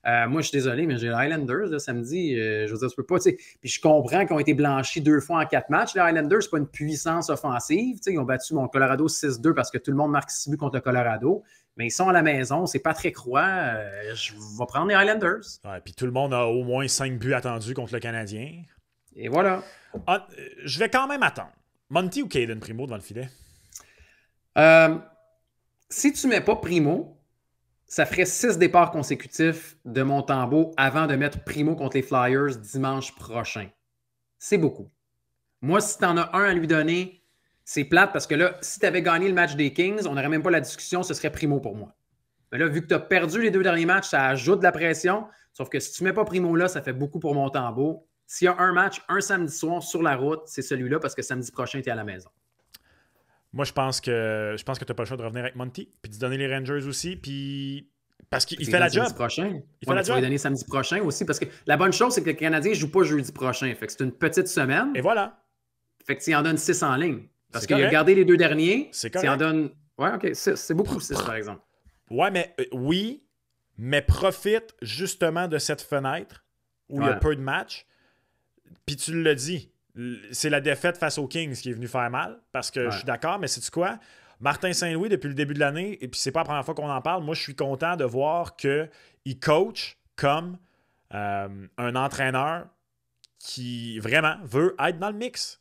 Moi, je suis désolé, mais j'ai les Highlanders là, samedi. Je veux dire, tu peux pas. Puis je comprends qu'ils ont été blanchis 2 fois en 4 matchs. Les Highlanders, c'est pas une puissance offensive. Ils ont battu mon Colorado 6-2 parce que tout le monde marque 6 buts contre le Colorado. Mais ils sont à la maison. C'est Patrick Roy. Je vais prendre les Highlanders. Ouais, puis tout le monde a au moins 5 buts attendus contre le Canadien. Et voilà. Je vais quand même attendre. Monty ou Kaiden Primo devant le filet? Si tu ne mets pas Primo, ça ferait 6 départs consécutifs de Montembeault avant de mettre Primo contre les Flyers dimanche prochain. C'est beaucoup. Moi, si tu en as un à lui donner, c'est plate parce que là, si tu avais gagné le match des Kings, on n'aurait même pas la discussion, ce serait Primo pour moi. Mais là, vu que tu as perdu les 2 derniers matchs, ça ajoute de la pression. Sauf que si tu ne mets pas Primo là, ça fait beaucoup pour Montembeault. S'il y a un match, un samedi soir sur la route, c'est celui-là parce que samedi prochain, tu es à la maison. Moi, je pense que tu n'as pas le choix de revenir avec Monty, puis de donner les Rangers aussi, puis parce qu'il fait la job. Prochain. Il fait la job. Tu vas donner samedi prochain aussi, parce que la bonne chose, c'est que le Canadien ne joue pas jeudi prochain. Fait que c'est une petite semaine. Et voilà. Fait que tu en donnes 6 en ligne. Parce qu'il correct. a gardé les 2 derniers. C'est correct. Tu en donnes... Ouais, OK. C'est beaucoup 6, par exemple. Ouais, mais oui, mais profite justement de cette fenêtre où il y a peu de matchs. Puis tu l'as dit. C'est la défaite face aux Kings qui est venue faire mal, parce que je suis d'accord, mais sais-tu quoi? Martin Saint-Louis, depuis le début de l'année, et puis c'est pas la première fois qu'on en parle, moi je suis content de voir qu'il coach comme un entraîneur qui vraiment veut être dans le mix.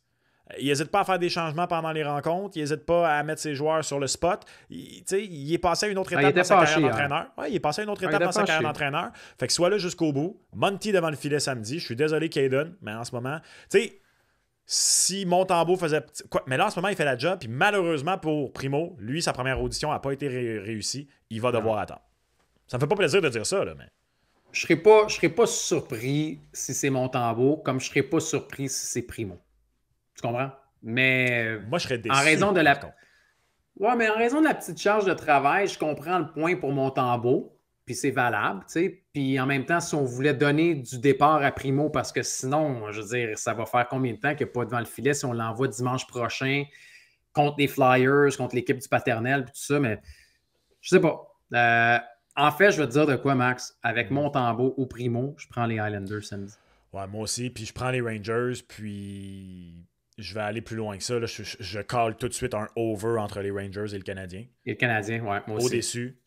Il n'hésite pas à faire des changements pendant les rencontres, il n'hésite pas à mettre ses joueurs sur le spot. Il est passé à une autre étape dans sa carrière d'entraîneur. Ouais, il est passé à une autre étape dans sa carrière d'entraîneur. Fait que soit là jusqu'au bout. Monty devant le filet samedi. Je suis désolé, Kaiden, mais en ce moment, tu sais, si Montembeault faisait... Quoi? Mais là, en ce moment, il fait la job. Puis malheureusement pour Primo, lui, sa première audition n'a pas été réussie. Il va devoir attendre. Ça me fait pas plaisir de dire ça, là, mais... Je serais pas surpris si c'est Montembeault, comme je serais pas surpris si c'est Primo. Tu comprends? Mais... Moi, je serais déçu. En raison de la... Ouais, mais en raison de la petite charge de travail, je comprends le point pour Montembeault. Puis c'est valable, tu sais. Puis en même temps, si on voulait donner du départ à Primo, parce que sinon, je veux dire, ça va faire combien de temps qu'il n'est pas devant le filet si on l'envoie dimanche prochain contre les Flyers, contre l'équipe du paternel, puis tout ça, mais je sais pas. En fait, je vais te dire de quoi, Max. Avec Montembeault ou Primo, je prends les Highlanders samedi. Ouais, moi aussi. Puis je prends les Rangers, puis je vais aller plus loin que ça. Là. Je cale tout de suite un over entre les Rangers et le Canadien. Et le Canadien, ouais, moi aussi. Au-dessus.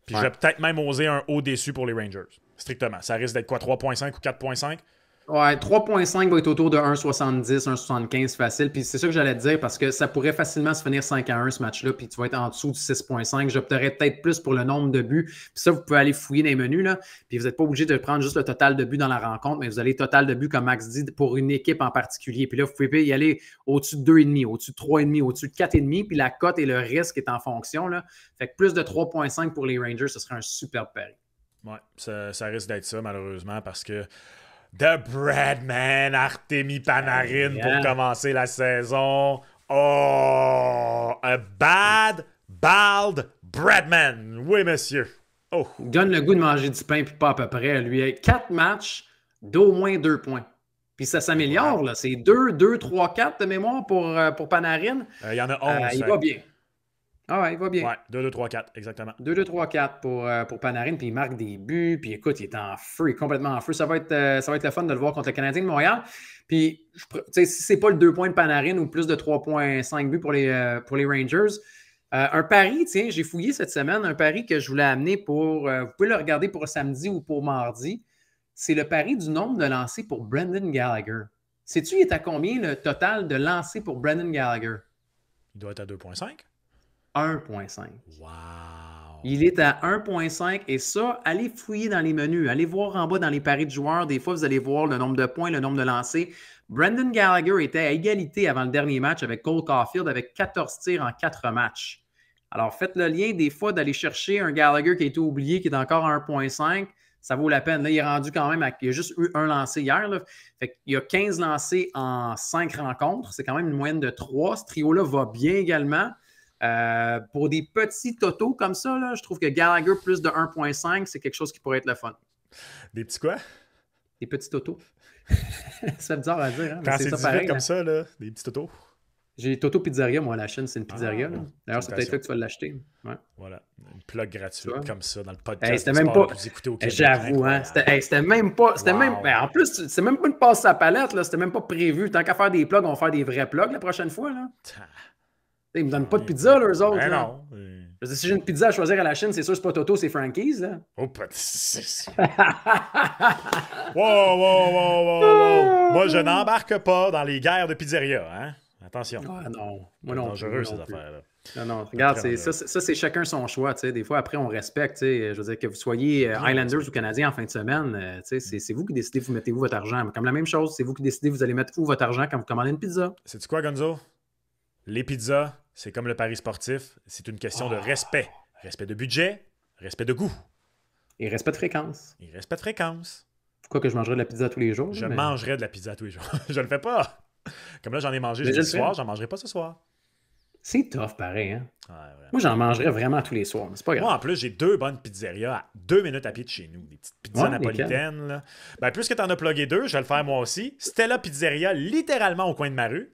Puis je vais peut-être même oser un haut déçu pour les Rangers. Strictement. Ça risque d'être quoi, 3.5 ou 4.5? Ouais, 3.5 va être autour de 1,70, 1,75 facile. Puis c'est ça que j'allais te dire parce que ça pourrait facilement se finir 5-1 ce match-là. Puis tu vas être en dessous du 6.5. J'opterais peut-être plus pour le nombre de buts. Puis ça, vous pouvez aller fouiller dans les menus. Là. Puis vous n'êtes pas obligé de prendre juste le total de buts dans la rencontre, mais vous allez total de buts, comme Max dit, pour une équipe en particulier. Puis là, vous pouvez y aller au-dessus de 2,5, au-dessus de 3,5, au-dessus de 4,5. Puis la cote et le risque est en fonction. Là. Fait que plus de 3.5 pour les Rangers, ce serait un superbe pari. Ouais, ça risque d'être ça, malheureusement, parce que The Breadman, Artemi Panarin pour commencer la saison. Oh, a bald Breadman. Oui, monsieur. Oh. Il donne le goût de manger du pain, puis pas à peu près. Lui, 4 matchs d'au moins 2 points. Puis ça s'améliore, là. C'est 2, 3, 4 de mémoire pour Panarin. Il y en a 11. Il va bien. Ah ouais, il va bien. Ouais, 2, 3, 4, exactement. 2, 3, 4 pour Panarin, puis il marque des buts, puis écoute, il est en feu, il est complètement en feu. Ça va être le fun de le voir contre le Canadien de Montréal. Puis, si c'est pas le 2 points de Panarin ou plus de 3.5 buts pour les Rangers, un pari, tiens, j'ai fouillé cette semaine, un pari que je voulais amener pour, vous pouvez le regarder pour samedi ou pour mardi, c'est le pari du nombre de lancers pour Brendan Gallagher. Sais-tu, il est à combien le total de lancers pour Brendan Gallagher? Il doit être à 2.5? 1.5. Wow! Il est à 1,5 et ça, allez fouiller dans les menus. Allez voir en bas dans les paris de joueurs. Des fois, vous allez voir le nombre de points, le nombre de lancers. Brendan Gallagher était à égalité avant le dernier match avec Cole Caulfield avec 14 tirs en 4 matchs. Alors, faites le lien des fois d'aller chercher un Gallagher qui a été oublié, qui est encore à 1,5. Ça vaut la peine. Là, il est rendu quand même il a juste eu un lancé hier. Là. Fait qu'il y a 15 lancés en 5 rencontres. C'est quand même une moyenne de 3. Ce trio-là va bien également. Pour des petits totaux comme ça, là, je trouve que Gallagher plus de 1,5, c'est quelque chose qui pourrait être le fun. Des petits quoi? Des petits totaux. Ça fait bizarre à dire. Hein, Quand c'est c'est ça dit pareil, vite comme là. ça, là, des petits totos. J'ai Toto Pizzeria, moi, la chaîne, c'est une pizzeria. Ah, d'ailleurs, c'est peut-être là que tu vas l'acheter. Ouais. Voilà, une plug gratuite comme ça dans le podcast C'était de même sport pas... le plus écouté au Québec. J'avoue, hein, c'était même pas... En plus, c'est même pas une passe à palette, là, c'était même pas prévu. Tant qu'à faire des plugs, on va faire des vrais plugs la prochaine fois. Là. Ils me donnent pas de pizza, là, eux autres. Ben là. non. Je veux dire, si j'ai une pizza à choisir à la Chine, c'est sûr que c'est pas Toto, c'est Frankie's. Là. Oh, wow. Moi, je n'embarque pas dans les guerres de pizzeria, hein? Attention. Ah non, moi non dangereux, ces affaires-là. Non, regarde, ça, c'est chacun son choix. Des fois, après, on respecte. Je veux dire, que vous soyez Highlanders ou Canadiens en fin de semaine, c'est vous qui décidez, vous mettez où votre argent. Comme la même chose, c'est vous qui décidez, vous allez mettre où votre argent quand vous commandez une pizza. Sais-tu quoi, Gonzo? Les pizzas, c'est comme le pari sportif, c'est une question de respect. Respect de budget, respect de goût. Et respect de fréquence. Et respect de fréquence. Pourquoi que je mangerais de la pizza tous les jours? Je mangerais de la pizza tous les jours. Je le fais pas. Comme là, j'en ai mangé ce soir, j'en mangerai pas ce soir. C'est tough, pareil. Hein? Ouais, moi, j'en mangerais vraiment tous les soirs, mais c'est pas grave. Moi, en plus, j'ai 2 bonnes pizzerias à 2 minutes à pied de chez nous. Des petites pizzas napolitaines. Là. Ben, plus que tu en as plugué 2, je vais le faire moi aussi. Stella Pizzeria, littéralement au coin de ma rue.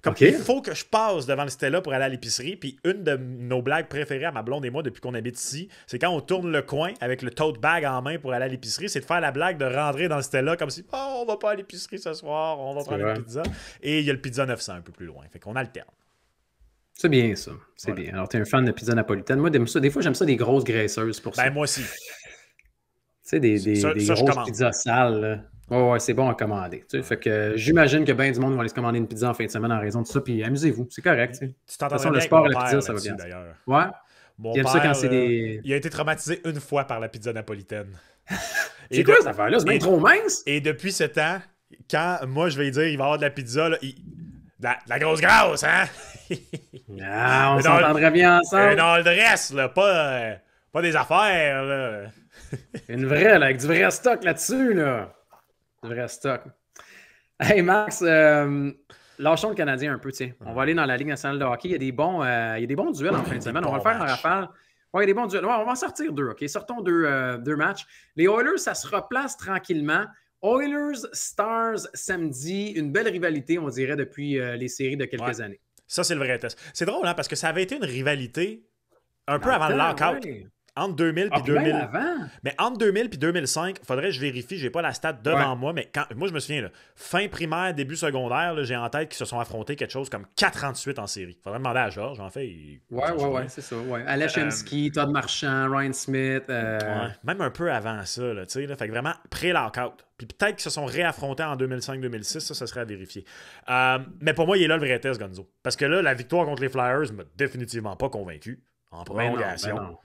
Comme il faut que je passe devant le Stella pour aller à l'épicerie. Puis une de nos blagues préférées à ma blonde et moi depuis qu'on habite ici, c'est quand on tourne le coin avec le tote bag en main pour aller à l'épicerie, c'est de faire la blague de rentrer dans le Stella comme si on va pas à l'épicerie ce soir, on va prendre une pizza. Et il y a le pizza 900 un peu plus loin. Fait qu'on alterne. C'est bien ça. C'est bien. Alors, tu es un fan de pizza napolitaine. Moi, des fois, j'aime ça des grosses graisseuses pour ça. Ben, moi aussi. Tu sais, des grosses pizzas sales. Là. Ouais, c'est bon à commander. Tu sais. Fait que j'imagine que bien du monde va aller se commander une pizza en fin de semaine en raison de ça. Puis amusez-vous, c'est correct. Tu sais. Tu t'entends de toute façon, le sport et la pizza, ça va bien. Ouais. Mon père, ça quand c'est des... il a été traumatisé une fois par la pizza napolitaine. C'est quoi cette affaire-là? C'est même trop mince? Et depuis ce temps, quand moi je vais lui dire il va y avoir de la pizza, là, de la grosse grasse, hein? On s'entendrait bien ensemble. Dans le dress, là, pas des affaires. Là. Une vraie, là, avec du vrai stock là-dessus. Là. Du vrai stock. Hey Max, lâchons le Canadien un peu, tiens. On va aller dans la Ligue nationale de hockey. Il y a des bons duels en fin de semaine. On va le faire en rafale. Ouais, il y a des bons duels. Ouais, on va en sortir 2, OK? Sortons 2 matchs. Les Oilers, ça se replace tranquillement. Oilers, Stars, samedi. Une belle rivalité, on dirait, depuis les séries de quelques années. Ça, c'est le vrai test. C'est drôle, hein, parce que ça avait été une rivalité un peu avant le lockout. Ouais. Entre 2000 et 2000. Avant. Mais entre 2000 et 2005, il faudrait que je vérifie, j'ai pas la stat devant moi, mais moi, je me souviens, là, fin primaire, début secondaire, là, j'ai en tête qu'ils se sont affrontés quelque chose comme 4-38 en série. Il faudrait demander à Georges, en fait. Ouais, c'est ça. Ouais. Alex Hemsky, Todd Marchand, Ryan Smith. Même un peu avant ça, là, tu sais, fait que vraiment pré-lockout. Puis peut-être qu'ils se sont réaffrontés en 2005-2006, ça serait à vérifier. Mais pour moi, il est là le vrai test, Gonzo. Parce que là, la victoire contre les Flyers m'a définitivement pas convaincu en prolongation. Non.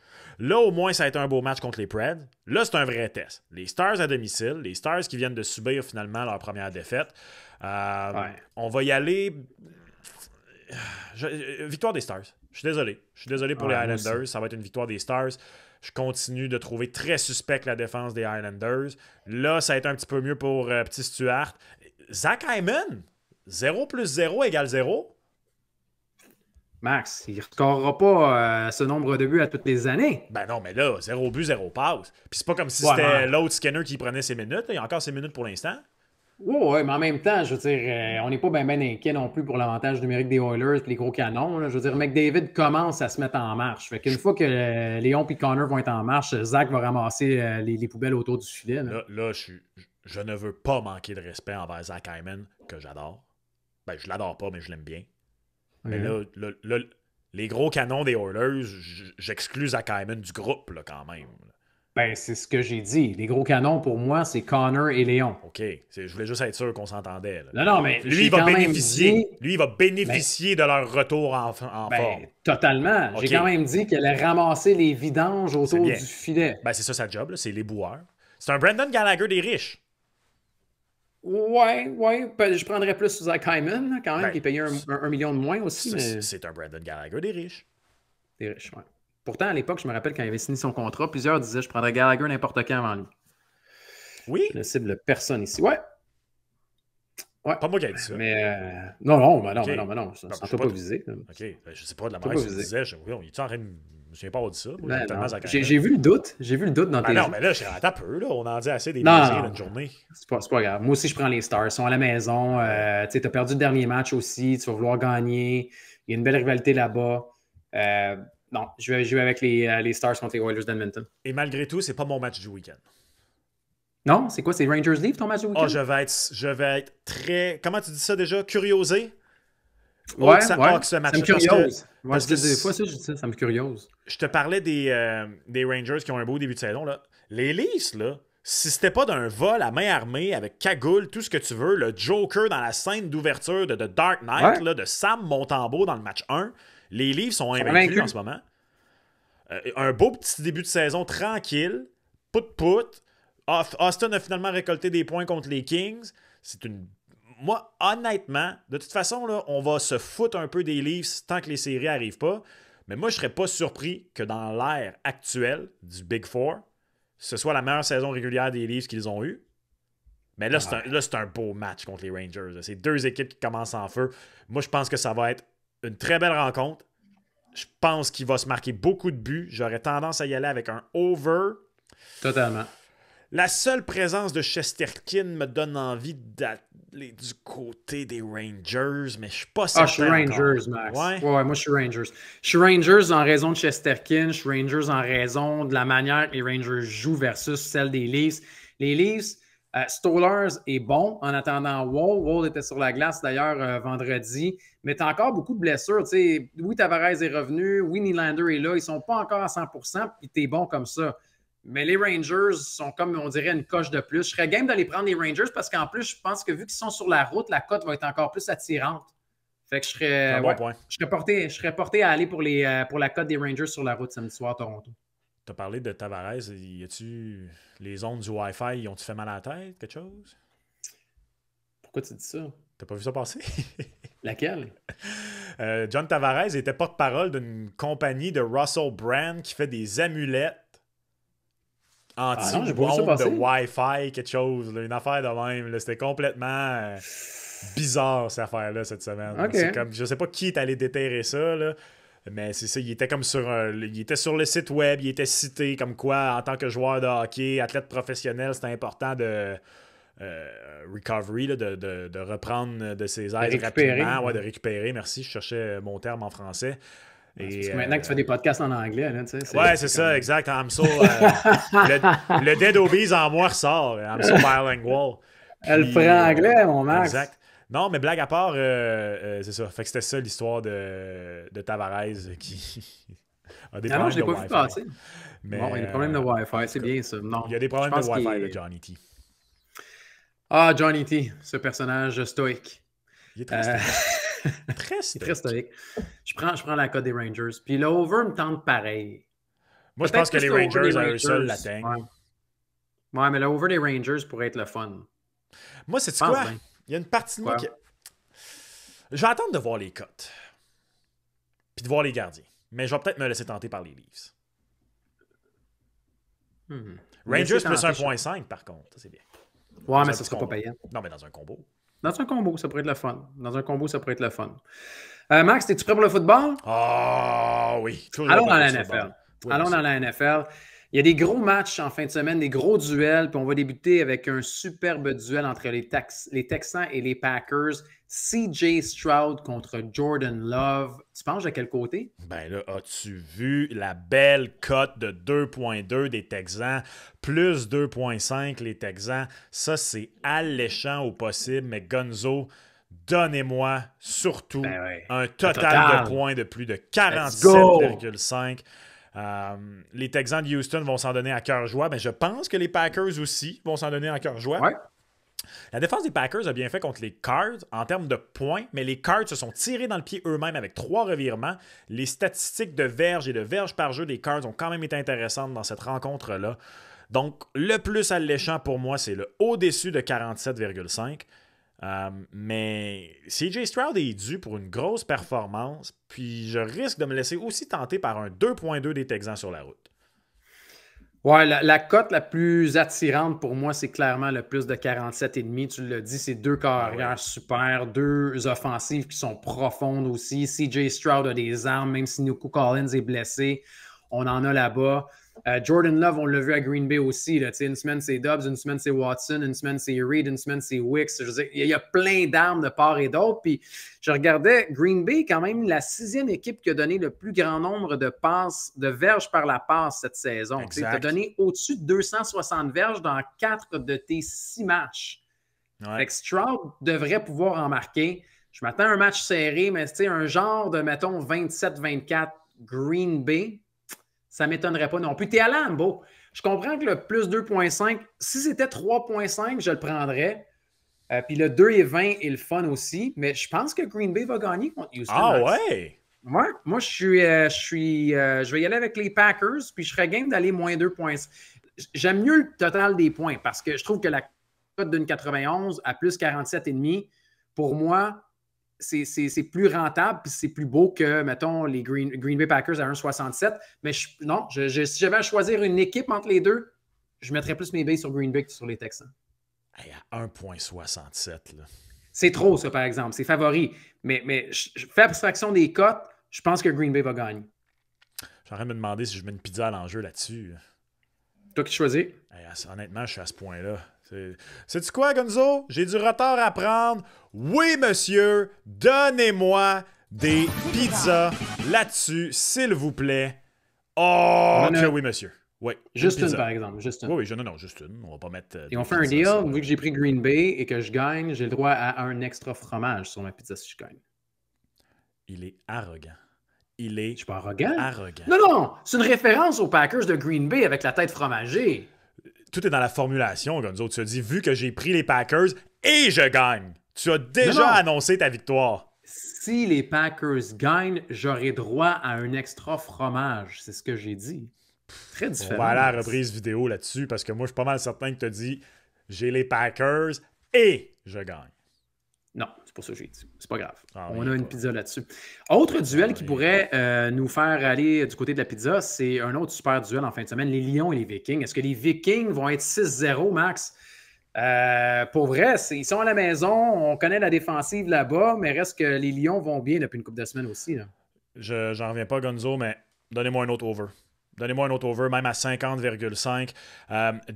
Là, au moins, ça a été un beau match contre les Preds. Là, c'est un vrai test. Les Stars à domicile, les Stars qui viennent de subir finalement leur première défaite. On va y aller. Victoire des Stars. Je suis désolé. Je suis désolé pour les Highlanders. Ça va être une victoire des Stars. Je continue de trouver très suspect la défense des Highlanders. Là, ça a été un petit peu mieux pour Petit Stuart. Zach Hyman, 0 plus 0 égale 0. Max, il ne scorera pas ce nombre de buts à toutes les années. Ben non, mais là, 0 but, 0 passe. Puis c'est pas comme si c'était l'autre Skinner qui prenait ses minutes. Il y a encore ses minutes pour l'instant. Oui, mais en même temps, je veux dire, on n'est pas bien inquiet non plus pour l'avantage numérique des Oilers et les gros canons. Là. Je veux dire, McDavid commence à se mettre en marche. Fait qu'une fois que Léon et Connor vont être en marche, Zach va ramasser les poubelles autour du filet. Là je ne veux pas manquer de respect envers Zach Hyman, que j'adore. Ben, je l'adore pas, mais je l'aime bien. Mais là, les gros canons des Oilers, j'exclus Zach Hyman du groupe, là, quand même. Ben, c'est ce que j'ai dit. Les gros canons, pour moi, c'est Connor et Léon. OK. Je voulais juste être sûr qu'on s'entendait. Là. Non, mais Lui, il va bénéficier. dit... Lui, il va bénéficier de leur retour en forme. Totalement. OK. J'ai quand même dit qu'elle allait ramasser les vidanges autour du filet. Ben, c'est ça sa job, c'est les boueurs. C'est un Brendan Gallagher des riches. Ouais. Je prendrais plus Zach Hyman, quand même, qui est payé un million de moins aussi. Mais... C'est un Brendan Gallagher des riches. Des riches, ouais. Pourtant, à l'époque, je me rappelle quand il avait signé son contrat, plusieurs disaient je prendrais Gallagher n'importe quand avant lui. Oui. Je ne cible personne ici. Ouais. Pas moi qui ai dit ça. Mais non. Ça ne t'a pas visé. OK. Je sais pas de la manière que tu disais. Il est en train de. Je ne souviens pas avoir dit ça. J'ai vu le doute. J'ai vu le doute dans tes non, yeux. mais là, je suis un peu. Là. On en dit assez des plaisirs d'une journée. C'est pas grave. Moi aussi, je prends les Stars. Ils sont à la maison. Tu as perdu le dernier match aussi. Tu vas vouloir gagner. Il y a une belle rivalité là-bas. Non, je vais jouer avec les Stars contre les Oilers d'Edmonton. Et malgré tout, c'est pas mon match du week-end. Non? C'est quoi? C'est Rangers Leaf ton match du week-end? Je vais être très... Comment tu dis ça déjà? Curiosé? Ouais, ça me curiose. Moi, des fois, ça, je dis ça me curiose. Je te parlais des Rangers qui ont un beau début de saison. Là. Les Leafs, là, si c'était pas d'un vol à main armée avec cagoule, tout ce que tu veux, le Joker dans la scène d'ouverture de The Dark Knight, là, de Sam Montembeault dans le match 1, les Leafs sont invaincus en ce moment. Un beau petit début de saison tranquille. Pout. Austin a finalement récolté des points contre les Kings. Moi, honnêtement, de toute façon, là, on va se foutre un peu des Leafs tant que les séries n'arrivent pas. Mais moi, je ne serais pas surpris que dans l'ère actuelle du Big Four, ce soit la meilleure saison régulière des Leafs qu'ils ont eue. Mais là, c'est un beau match contre les Rangers. C'est deux équipes qui commencent en feu. Moi, je pense que ça va être une très belle rencontre. Je pense qu'il va se marquer beaucoup de buts. J'aurais tendance à y aller avec un over. Totalement. La seule présence de Shesterkin me donne envie d'aller du côté des Rangers, mais je suis pas certain. Je suis Rangers, Max. Ouais, moi, je suis Rangers. Je suis Rangers en raison de Shesterkin. Je suis Rangers en raison de la manière que les Rangers jouent versus celle des Leafs. Les Leafs, Stollers est bon en attendant Wall. Wall était sur la glace d'ailleurs vendredi, mais tu as encore beaucoup de blessures. T'sais, oui, Tavares est revenu, oui, Nylander est là. Ils ne sont pas encore à 100%, puis tu es bon comme ça. Mais les Rangers sont comme, on dirait, une coche de plus. Je serais game d'aller prendre les Rangers parce qu'en plus, je pense que vu qu'ils sont sur la route, la cote va être encore plus attirante. Fait que je serais porté à aller pour la cote des Rangers sur la route samedi soir à Toronto. Tu as parlé de Tavares. Y a-tu les ondes du Wi-Fi, ils ont-tu fait mal à la tête, quelque chose? Pourquoi tu dis ça? T'as pas vu ça passer? Laquelle? John Tavares était porte-parole d'une compagnie de Russell Brand qui fait des amulettes anti-ondes de Wi-Fi, quelque chose. Là, une affaire de même. C'était complètement bizarre, cette affaire-là, cette semaine. Okay. C'est comme, je sais pas qui est allé déterrer ça, là. Mais c'est ça, il était comme il était sur le site web, il était cité comme quoi, en tant que joueur de hockey, athlète professionnel, c'était important de recovery, là, de reprendre de ses aides rapidement. Ouais, de récupérer, merci, je cherchais mon terme en français. Et, maintenant que tu fais des podcasts en anglais, là, tu sais. Ouais, c'est ça, exact. Le Dead Obies en moi ressort. I'm so bilingual. Elle prend anglais, mon Max. Exact. Non, mais blague à part, c'est ça. Fait que c'était ça l'histoire de Tavares qui a des problèmes de Wi-Fi. Pas vu passer. Mais, bon, il y a des problèmes de Wi-Fi, c'est bien ça. Non, il y a des problèmes de Wi-Fi, de Johnny T. Ah, Johnny T, ce personnage stoïque. Il est très stoïque. Très stoïque. Je prends la cote des Rangers. Puis l'over me tente pareil. Moi, je pense que les Rangers, à eux seuls, l'atteignent. Ouais, mais l'over des Rangers pourrait être le fun. Moi, c'est quoi? Bien. Il y a une partie de moi qui... Je vais attendre de voir les cotes. Puis de voir les gardiens. Mais je vais peut-être me laisser tenter par les Leafs. Rangers plus 1.5, par contre. C'est bien. Ouais, mais ça ne sera pas payant. Non, mais dans un combo. Dans un combo, ça pourrait être le fun. Max, es-tu prêt pour le football? Ah oui. Allons dans la NFL. Allons dans la NFL. Il y a des gros matchs en fin de semaine, des gros duels, puis on va débuter avec un superbe duel entre les Texans et les Packers. CJ Stroud contre Jordan Love. Tu penses de quel côté? Ben là, as-tu vu la belle cote de 2.2 des Texans, plus 2.5 les Texans? Ça, c'est alléchant au possible, mais Gonzo, donnez-moi surtout un total de points de plus de 47,5. Les Texans de Houston vont s'en donner à cœur joie. Mais je pense que les Packers aussi vont s'en donner à cœur joie. Ouais. La défense des Packers a bien fait contre les Cards en termes de points, mais les Cards se sont tirés dans le pied eux-mêmes avec 3 revirements. Les statistiques de verges et de verges par jeu des Cards ont quand même été intéressantes dans cette rencontre-là. Donc, le plus alléchant pour moi, c'est le au-dessus de 47,5. Mais CJ Stroud est dû pour une grosse performance, puis je risque de me laisser aussi tenter par un 2.2 des Texans sur la route. Ouais, la cote la plus attirante pour moi, c'est clairement le plus de 47,5. Tu l'as dit, c'est 2 carrières super, 2 offensives qui sont profondes aussi. CJ Stroud a des armes, même si Nico Collins est blessé. On en a là-bas. Jordan Love, on l'a vu à Green Bay aussi. Là, une semaine, c'est Dobbs, une semaine, c'est Watson, une semaine, c'est Reed, une semaine, c'est Wicks. Je veux dire, il y a plein d'armes de part et d'autre. Puis je regardais Green Bay, quand même, la 6e équipe qui a donné le plus grand nombre de passes, de verges par la passe cette saison. Tu as donné au-dessus de 260 verges dans 4 de tes 6 matchs. Fait que Stroud devrait pouvoir en marquer. Je m'attends à un match serré, mais un genre de, mettons, 27-24 Green Bay. Ça ne m'étonnerait pas non plus. T'es à Lambeau. Je comprends que le plus 2.5, si c'était 3.5, je le prendrais. Puis le 2,20 est le fun aussi. Mais je pense que Green Bay va gagner contre Houston. Ah ouais? Ouais, moi, je vais y aller avec les Packers. Puis je serais game d'aller moins 2.5. J'aime mieux le total des points parce que je trouve que la cote d'une 91 à plus 47,5, pour moi, c'est plus rentable puis c'est plus beau que, mettons, les Green Bay Packers à 1,67. Mais si j'avais à choisir une équipe entre les deux, je mettrais plus mes billes sur Green Bay que sur les Texans. Hey, à 1,67, là. C'est trop, ça, par exemple. C'est favori. Mais je fais abstraction des cotes. Je pense que Green Bay va gagner. Je suis en train de me demander si je mets une pizza à l'enjeu là-dessus. Toi qui choisis? Hey, honnêtement, je suis à ce point-là. Sais-tu quoi, Gonzo? J'ai du retard à prendre. Oui, monsieur, donnez-moi des pizzas là-dessus, s'il vous plaît. Oh, que oui, monsieur. Oui, juste une, par exemple. Juste une. Oui, non, juste une. On va pas mettre. Et on fait un deal. Vu que j'ai pris Green Bay et que je gagne, j'ai le droit à un extra fromage sur ma pizza si je gagne. Il est arrogant. Je suis pas arrogant. Arrogant. Non, c'est une référence aux Packers de Green Bay avec la tête fromagée. Tout est dans la formulation, Gonzo. Tu as dit, vu que j'ai pris les Packers et je gagne. Tu as déjà annoncé ta victoire. Si les Packers gagnent, j'aurai droit à un extra fromage. C'est ce que j'ai dit. Très différent. On va aller à la reprise vidéo là-dessus parce que moi, je suis pas mal certain que tu as dit, j'ai les Packers et je gagne. Non, c'est pas ça que j'ai dit. C'est pas grave. On a une pizza là-dessus. Autre duel qui pourrait nous faire aller du côté de la pizza, c'est un autre super duel en fin de semaine, les Lions et les Vikings. Est-ce que les Vikings vont être 6-0, Max? Pour vrai, ils sont à la maison, on connaît la défensive là-bas, mais reste que les Lions vont bien depuis une couple de semaines aussi. Là. J'en reviens pas, Gonzo, mais donnez-moi un autre over. Donnez-moi un autre over, même à 50,5.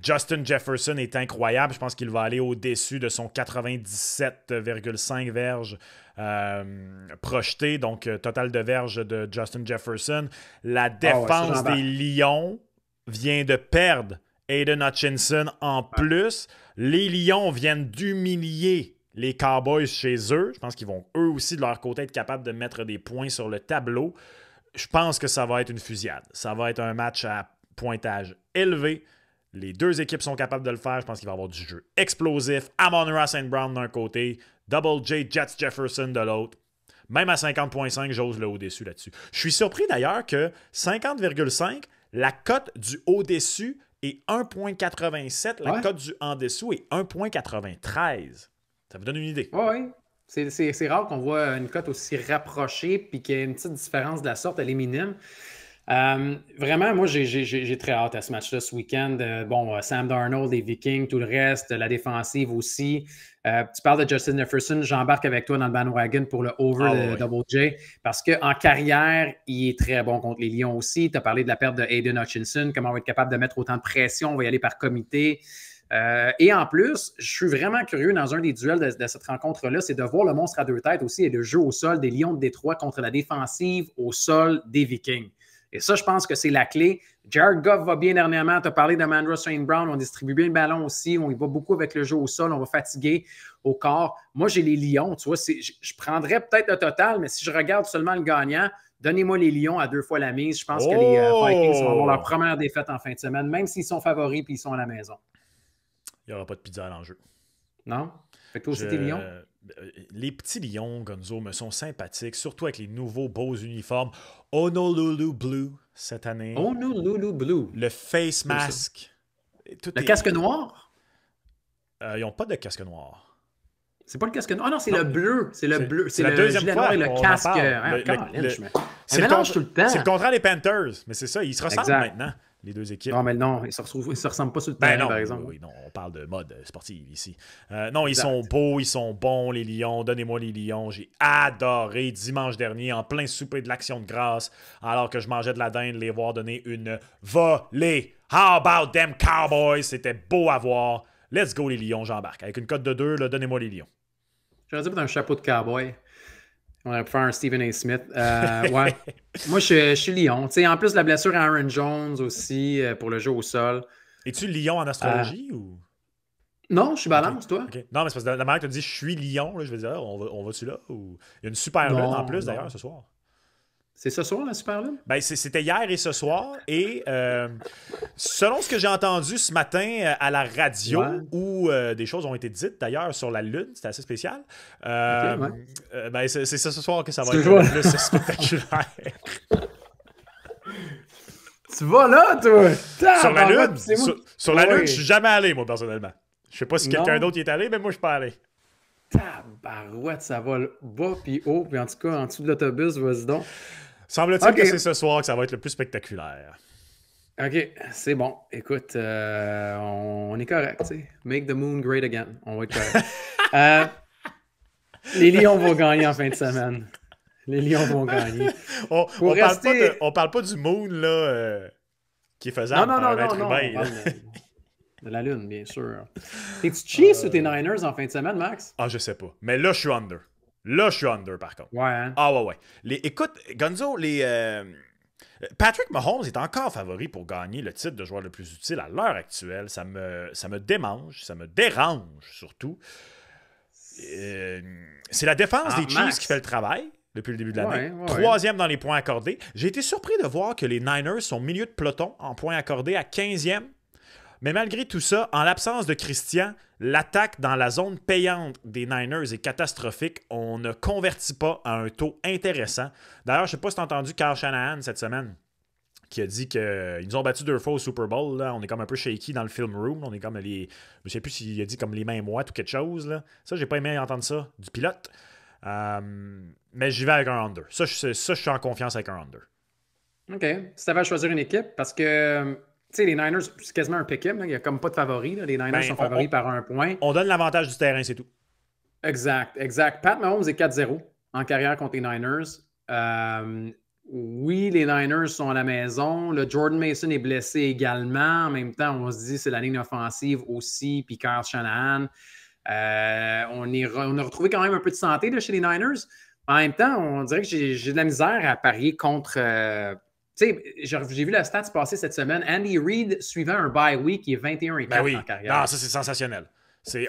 Justin Jefferson est incroyable. Je pense qu'il va aller au-dessus de son 97,5 verges projeté. Donc, total de verges de Justin Jefferson. La défense des Lions vient de perdre Aiden Hutchinson en plus. Les Lions viennent d'humilier les Cowboys chez eux. Je pense qu'ils vont eux aussi de leur côté être capables de mettre des points sur le tableau. Je pense que ça va être une fusillade. Ça va être un match à pointage élevé. Les deux équipes sont capables de le faire. Je pense qu'il va y avoir du jeu explosif. Amon-Ra St. Brown d'un côté, Double J Jets Jefferson de l'autre. Même à 50,5, j'ose le au-dessus là-dessus. Je suis surpris d'ailleurs que 50,5, la cote du au-dessus est 1,87. La cote du en-dessous est 1,93. Ça vous donne une idée? Oui. C'est rare qu'on voit une cote aussi rapprochée puis qu'il y ait une petite différence de la sorte, elle est minime. Vraiment, moi, j'ai très hâte à ce match-là ce week-end. Sam Darnold, les Vikings, tout le reste, la défensive aussi. Tu parles de Justin Jefferson, j'embarque avec toi dans le bandwagon pour le over de Double J parce qu'en carrière, il est très bon contre les Lions aussi. Tu as parlé de la perte de Aiden Hutchinson, comment on va être capable de mettre autant de pression, on va y aller par comité. Et en plus, je suis vraiment curieux dans un des duels de cette rencontre-là, c'est de voir le monstre à deux têtes aussi et le jeu au sol des Lions de Détroit contre la défensive au sol des Vikings. Et ça, je pense que c'est la clé. Jared Goff va bien dernièrement. Tu as parlé d'Amon-Ra St. Brown. On distribue bien le ballon aussi. On y va beaucoup avec le jeu au sol. On va fatiguer au corps. Moi, j'ai les Lions. Tu vois, je prendrais peut-être le total, mais si je regarde seulement le gagnant, Donnez-moi les Lions à 2 fois la mise. Je pense que les Vikings vont avoir leur première défaite en fin de semaine, même s'ils sont favoris et ils sont à la maison. Il n'y aura pas de pizza à l'enjeu. Non? Fait que toi aussi, t'es Lions? Les petits Lions, Gonzo, me sont sympathiques, surtout avec les nouveaux beaux uniformes Honolulu Blue cette année. Honolulu Blue. Le face mask. Le casque noir? Ils n'ont pas de casque noir. C'est pas le casque noir. Ah non, c'est le bleu. C'est le bleu. C'est la deuxième fois et le casque. C'est le contraire des Panthers, mais c'est ça, ils se ressemblent maintenant, les deux équipes. Non, mais non, ils se ressemblent pas sur le terrain, par exemple. Oui, non, on parle de mode sportive ici. Non, ils sont beaux, ils sont bons, les Lions. Donnez-moi les Lions. J'ai adoré dimanche dernier, en plein souper de l'Action de grâce, alors que je mangeais de la dinde, les voir donner une volée. How about them Cowboys? C'était beau à voir. Let's go les Lions, j'embarque. Avec une cote de 2, là, donnez-moi les Lions. J'aurais dit peut-être un chapeau de cowboy. On aurait pu faire un Stephen A. Smith. Ouais. Moi, je suis Lion. T'sais, en plus de la blessure à Aaron Jones aussi pour le jeu au sol. Es-tu Lion en astrologie ou? Non, je suis balance, toi. Okay. Non, mais c'est parce que la manière que tu as dit je suis Lion, là, je veux dire, on va-tu là? Ou... Il y a une super lune en plus d'ailleurs ce soir. C'est ce soir, la Super Lune? Ben, c'était hier et ce soir. Et selon ce que j'ai entendu ce matin à la radio, où des choses ont été dites d'ailleurs sur la Lune, c'était assez spécial. Ben, c'est ce soir que ça va être le plus spectaculaire. Tu vas là, toi? Sur la Lune? Sur la Lune, je suis jamais allé, moi, personnellement. Je sais pas si quelqu'un d'autre y est allé, mais moi, je suis pas allé. Tabarouette, ça va bas puis haut, puis en tout cas, en dessous de l'autobus, vas-y donc. Semble-t-il que c'est ce soir que ça va être le plus spectaculaire. OK, c'est bon. Écoute, on est correct, tu sais. Make the moon great again. On va être correct. Les Lions vont gagner en fin de semaine. Les Lions vont gagner. On parle pas du moon, là, qui est faisable par un être humain. De la Lune, bien sûr. T'es-tu Chiefs ou t'es Niners en fin de semaine, Max? Ah, je sais pas. Mais là, je suis under. Là, je suis under, par contre. Ouais, hein? Ah, ouais. Écoute, Gonzo, Patrick Mahomes est encore favori pour gagner le titre de joueur le plus utile à l'heure actuelle. Ça me démange, ça me dérange, surtout. C'est la défense des Chiefs qui fait le travail depuis le début de l'année. Troisième dans les points accordés. J'ai été surpris de voir que les Niners sont milieu de peloton en points accordés à 15e. Mais malgré tout ça, en l'absence de Christian, l'attaque dans la zone payante des Niners est catastrophique. On ne convertit pas à un taux intéressant. D'ailleurs, je ne sais pas si tu as entendu Kyle Shanahan cette semaine qui a dit qu'ils nous ont battus 2 fois au Super Bowl. Là. On est comme un peu shaky dans le film room. On est comme les... Je ne sais plus s'il a dit comme les mains moites ou quelque chose. Là. Ça, j'ai pas aimé entendre ça du pilote. Mais j'y vais avec un under. Ça, je suis en confiance avec un under. OK. Si tu avais à choisir une équipe, parce que... Tu sais, les Niners, c'est quasiment un pick-up. Il n'y a comme pas de favoris. Les Niners sont favoris par 1 point. On donne l'avantage du terrain, c'est tout. Exact. Pat Mahomes est 4-0 en carrière contre les Niners. Oui, les Niners sont à la maison. Le Jordan Mason est blessé également. En même temps, on se dit c'est la ligne offensive aussi. Puis Kyle Shanahan. On a retrouvé quand même un peu de santé là, chez les Niners. En même temps, on dirait que j'ai de la misère à parier contre... Tu sais, j'ai vu la stat passer cette semaine. Andy Reid suivant un bye week qui est 21-4 en carrière. Non, ça, c'est sensationnel.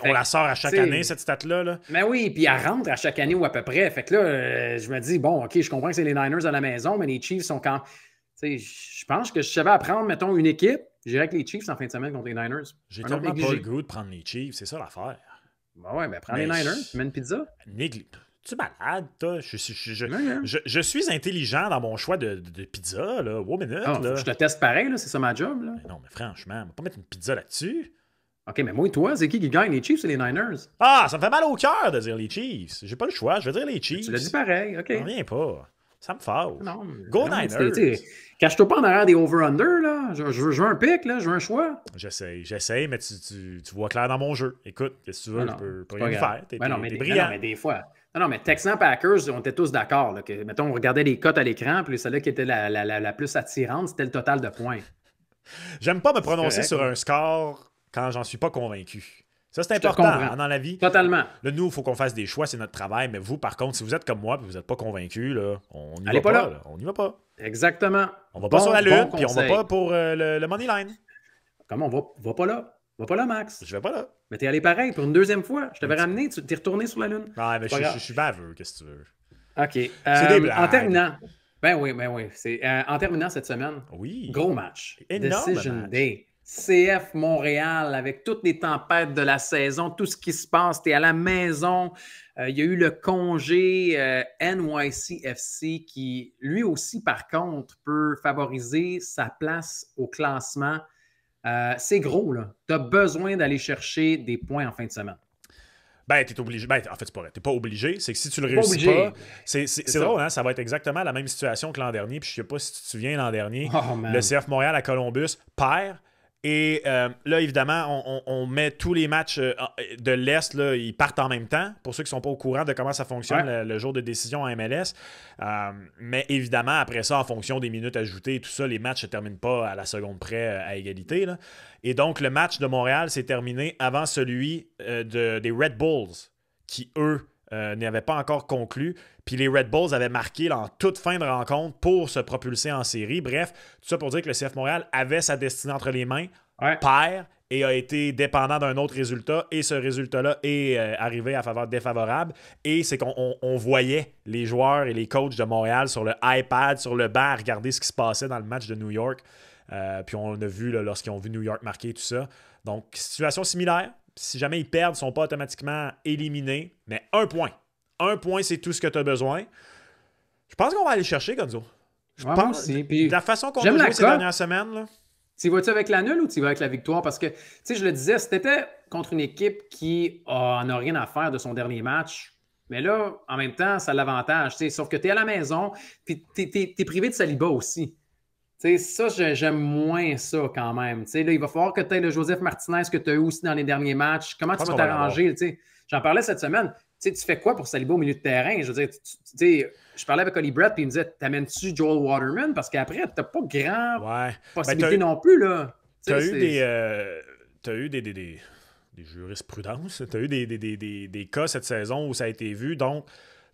On la sort à chaque année, cette stat-là. Là. Mais oui, puis elle rentre à chaque année ou à peu près. Fait que là, je me dis, bon, OK, je comprends que c'est les Niners à la maison, mais les Chiefs sont quand... Tu sais, je pense que je savais apprendre, mettons, une équipe, j'irais avec les Chiefs en fin de semaine contre les Niners. J'ai tellement pas le goût de prendre les Chiefs, c'est ça l'affaire. Ben prends les Niners, tu mets une pizza. Tu es malade, toi? Je suis intelligent dans mon choix de pizza, là. Wow, minute, là. Je te teste pareil, là. C'est ça ma job, là. Mais non, mais franchement, on va pas mettre une pizza là-dessus. OK, mais moi et toi, c'est qui gagne, les Chiefs ou les Niners? Ah, ça me fait mal au cœur de dire les Chiefs. J'ai pas le choix, je vais dire les Chiefs. Tu l'as dit pareil, OK. Je reviens pas. Ça me fâche. Non, Go Niners! Cache-toi pas en arrière des over-under, là. Je veux un pic, là. Je veux un choix. J'essaie, mais tu vois clair dans mon jeu. Écoute, qu'est-ce que tu veux? Je peux rien faire. T'es brillant. Non, mais des fois... Non, mais Texans Packers, on était tous d'accord. Là, que, mettons, on regardait les cotes à l'écran, puis celle-là qui était la plus attirante, c'était le total de points. J'aime pas me prononcer sur un score quand j'en suis pas convaincu. Ça, c'est important dans la vie. Totalement. Là, nous, il faut qu'on fasse des choix, c'est notre travail. Mais vous, par contre, si vous êtes comme moi et vous n'êtes pas convaincu, là, on n'y va pas. Là. On n'y va pas. Exactement. On va pas sur la lune, puis on va pas pour le money line. Comment on va pas là? Va pas là, Max. Je vais pas là. Mais t'es allé pareil pour une deuxième fois. Je t'avais ramené, tu t'es retourné sur la Lune. Non, mais je suis baveux, qu'est-ce que tu veux. OK. C'est des blagues. En terminant, Ben oui. En terminant cette semaine, Oui. gros match. Énorme Decision match. Day. CF Montréal, avec toutes les tempêtes de la saison, tout ce qui se passe, tu es à la maison. Il y a eu le congé NYCFC qui, lui aussi, par contre, peut favoriser sa place au classement. C'est gros, là. Tu as besoin d'aller chercher des points en fin de semaine. Ben, t'es obligé. Ben, en fait, c'est pas vrai. T'es pas obligé. C'est que si tu le Pas réussis obligé. pas, c'est drôle, hein? Ça va être exactement la même situation que l'an dernier. Puis je sais pas si tu te souviens, l'an dernier, Oh, man. le CF Montréal à Columbus perd. Et là, évidemment, on met tous les matchs de l'Est, là, ils partent en même temps, pour ceux qui ne sont pas au courant de comment ça fonctionne le jour de décision en MLS. Mais évidemment, après ça, en fonction des minutes ajoutées et tout ça, les matchs ne se terminent pas à la seconde près à égalité, là. Et donc, le match de Montréal s'est terminé avant celui des Red Bulls, qui, eux, n'avaient pas encore conclu. Puis les Red Bulls avaient marqué là, en toute fin de rencontre pour se propulser en série. Bref, tout ça pour dire que le CF Montréal avait sa destinée entre les mains, perd et a été dépendant d'un autre résultat. Et ce résultat-là est arrivé à faveur défavorable. Et c'est qu'on voyait les joueurs et les coachs de Montréal sur le iPad, sur le banc, à regarder ce qui se passait dans le match de New York. Puis on a vu là, lorsqu'ils ont vu New York marquer tout ça. Donc, situation similaire. Si jamais ils perdent, ils ne sont pas automatiquement éliminés. Mais un point. Un point, c'est tout ce que tu as besoin. Je pense qu'on va aller le chercher, Gonzo. Je pense aussi. Puis, de la façon qu'on a joué ces dernières semaines. Là. Tu vas-tu avec la nulle ou tu vas avec la victoire? Parce que, tu sais, je le disais, si tu étais contre une équipe qui en a rien à faire de son dernier match, mais là, en même temps, ça a l'avantage. Sauf que tu es à la maison, puis tu es privé de Saliba aussi. T'sais, ça, j'aime moins ça quand même. Là, il va falloir que tu aies le Joseph Martinez que tu as eu aussi dans les derniers matchs. Comment tu vas t'arranger? J'en parlais cette semaine. Tu fais quoi pour Saliba au milieu de terrain? Je veux dire, je parlais avec Oli Brett et il me disait t'amènes-tu Joel Waterman? Parce qu'après, tu n'as pas grand possibilité non plus. Tu as eu des jurisprudences. Tu as eu des cas cette saison où ça a été vu. Donc,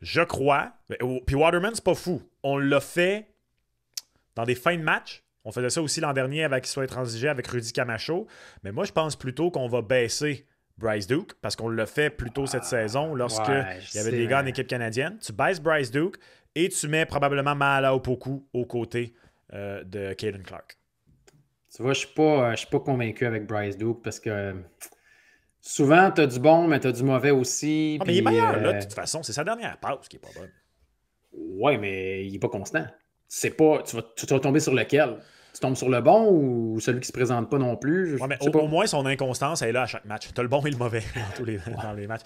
je crois. Puis Waterman, c'est pas fou. On l'a fait dans des fins de match. On faisait ça aussi l'an dernier avec qu'il soit transigé avec Rudy Camacho. Mais moi, je pense plutôt qu'on va baisser Bryce Duke, parce qu'on l'a fait plus tôt cette saison lorsque il y avait des gars en équipe canadienne. Tu baisses Bryce Duke et tu mets probablement Maala Opoku aux côtés de Caden Clark. Tu vois, je suis pas convaincu avec Bryce Duke parce que souvent, tu as du bon, mais tu as du mauvais aussi. Mais il est meilleur, là, de toute façon. C'est sa dernière passe qui est pas bonne. Ouais, mais il est pas constant. Tu vas tomber sur lequel? Tu tombes sur le bon ou celui qui se présente pas non plus? Ouais, mais au moins, son inconstance, elle est là à chaque match. Tu as le bon et le mauvais dans les matchs.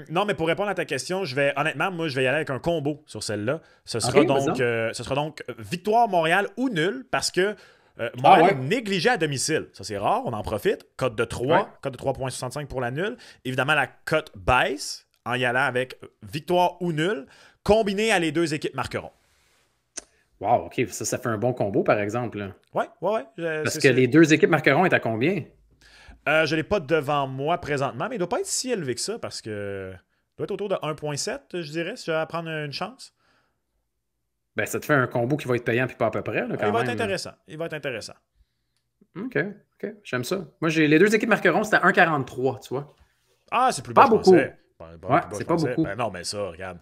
Non, mais pour répondre à ta question, honnêtement, moi, je vais y aller avec un combo sur celle-là. Ce sera donc victoire Montréal ou nul, parce que Montréal est négligé à domicile. Ça, c'est rare, on en profite. Cote de 3, cote de 3,65 pour la nulle. Évidemment, la cote baisse en y allant avec victoire ou nul, combiné à les deux équipes marqueront. Wow, OK. Ça fait un bon combo, par exemple. Oui. Parce que les deux équipes marqueront est à combien? Je ne l'ai pas devant moi présentement, mais il ne doit pas être si élevé que ça, parce que il doit être autour de 1,7, je dirais, si je vais prendre une chance. Ben, ça te fait un combo qui va être payant, puis pas à peu près. Là, quand il va même, Il va être intéressant. OK. J'aime ça. Moi, les deux équipes marqueront, c'était à 1,43, tu vois. Ah, c'est plus bas, pas beaucoup. C'est pas beaucoup. Ben non, mais ça, regarde.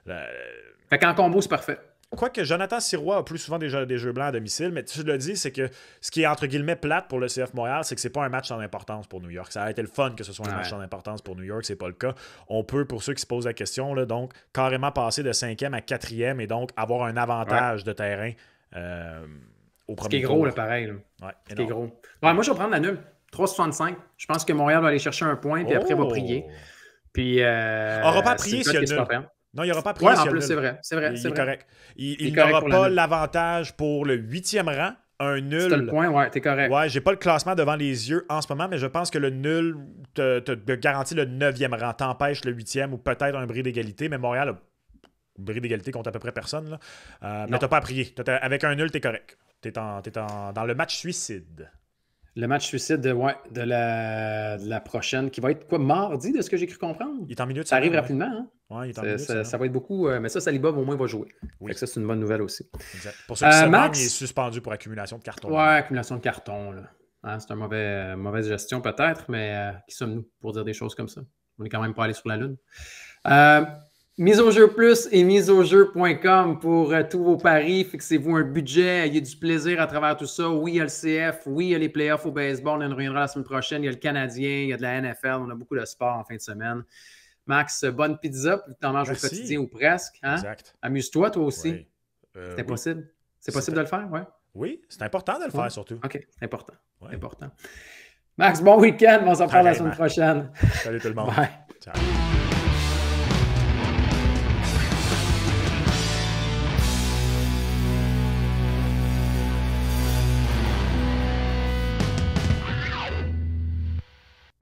Fait qu'en combo, c'est parfait. Quoique Jonathan Sirois a plus souvent des jeux blancs à domicile, mais tu l'as dit, c'est que ce qui est entre guillemets plate pour le CF Montréal, c'est que c'est pas un match sans importance pour New York. Ça a été le fun que ce soit un match sans importance pour New York, c'est pas le cas. On peut, pour ceux qui se posent la question, là, donc carrément passer de 5e à 4e et donc avoir un avantage de terrain au premier tour. Ce qui est gros, là, pareil. Là. Ouais, ce qui est gros. Ouais, moi, je vais prendre la nulle. 3,65. Je pense que Montréal va aller chercher un point, puis après, va prier. Puis, aura pas prié s'il y a nul. Non, il n'y aura pas pris. Oui, en plus, c'est vrai. Il est correct. Il n'aura pas l'avantage pour le 8e rang. Un nul. C'est le point, ouais, t'es correct. Ouais, j'ai pas le classement devant les yeux en ce moment, mais je pense que le nul te garantit le 9e rang. T'empêches le 8e ou peut-être un bris d'égalité, mais Montréal a un bris d'égalité contre à peu près personne. Là. Mais t'as pas à prier. Avec un nul, t'es correct. T'es dans le match suicide. Le match suicide de la prochaine, qui va être quoi, mardi, de ce que j'ai cru comprendre? Il est en milieu de ça arrive rapidement. Hein? Ouais, il est en milieu de ça va être beaucoup. Mais ça, Saliba, au moins, va jouer. Oui. Ça, c'est une bonne nouvelle aussi. Exact. Pour ceux qui se demandent, il est suspendu pour accumulation de cartons. Ouais, accumulation de cartons. Là. Hein, c'est une mauvaise gestion, peut-être, mais qui sommes-nous pour dire des choses comme ça? On n'est quand même pas allé sur la Lune. Mise au jeu plus et miseaujeu.com pour tous vos paris. Fixez-vous un budget. Ayez du plaisir à travers tout ça. Oui, il y a le CF. Oui, il y a les playoffs au baseball. On en reviendra la semaine prochaine. Il y a le Canadien. Il y a de la NFL. On a beaucoup de sport en fin de semaine. Max, bonne pizza. Tu en manges au quotidien ou presque. Hein? Exact. Amuse-toi, toi aussi. Oui. C'est possible. C'est possible de le faire, ouais? Oui, c'est important de le faire surtout. OK, c'est important. Ouais. Important. Max, bon week-end. On s'en parle la semaine prochaine. Salut tout le monde. Bye. Ciao.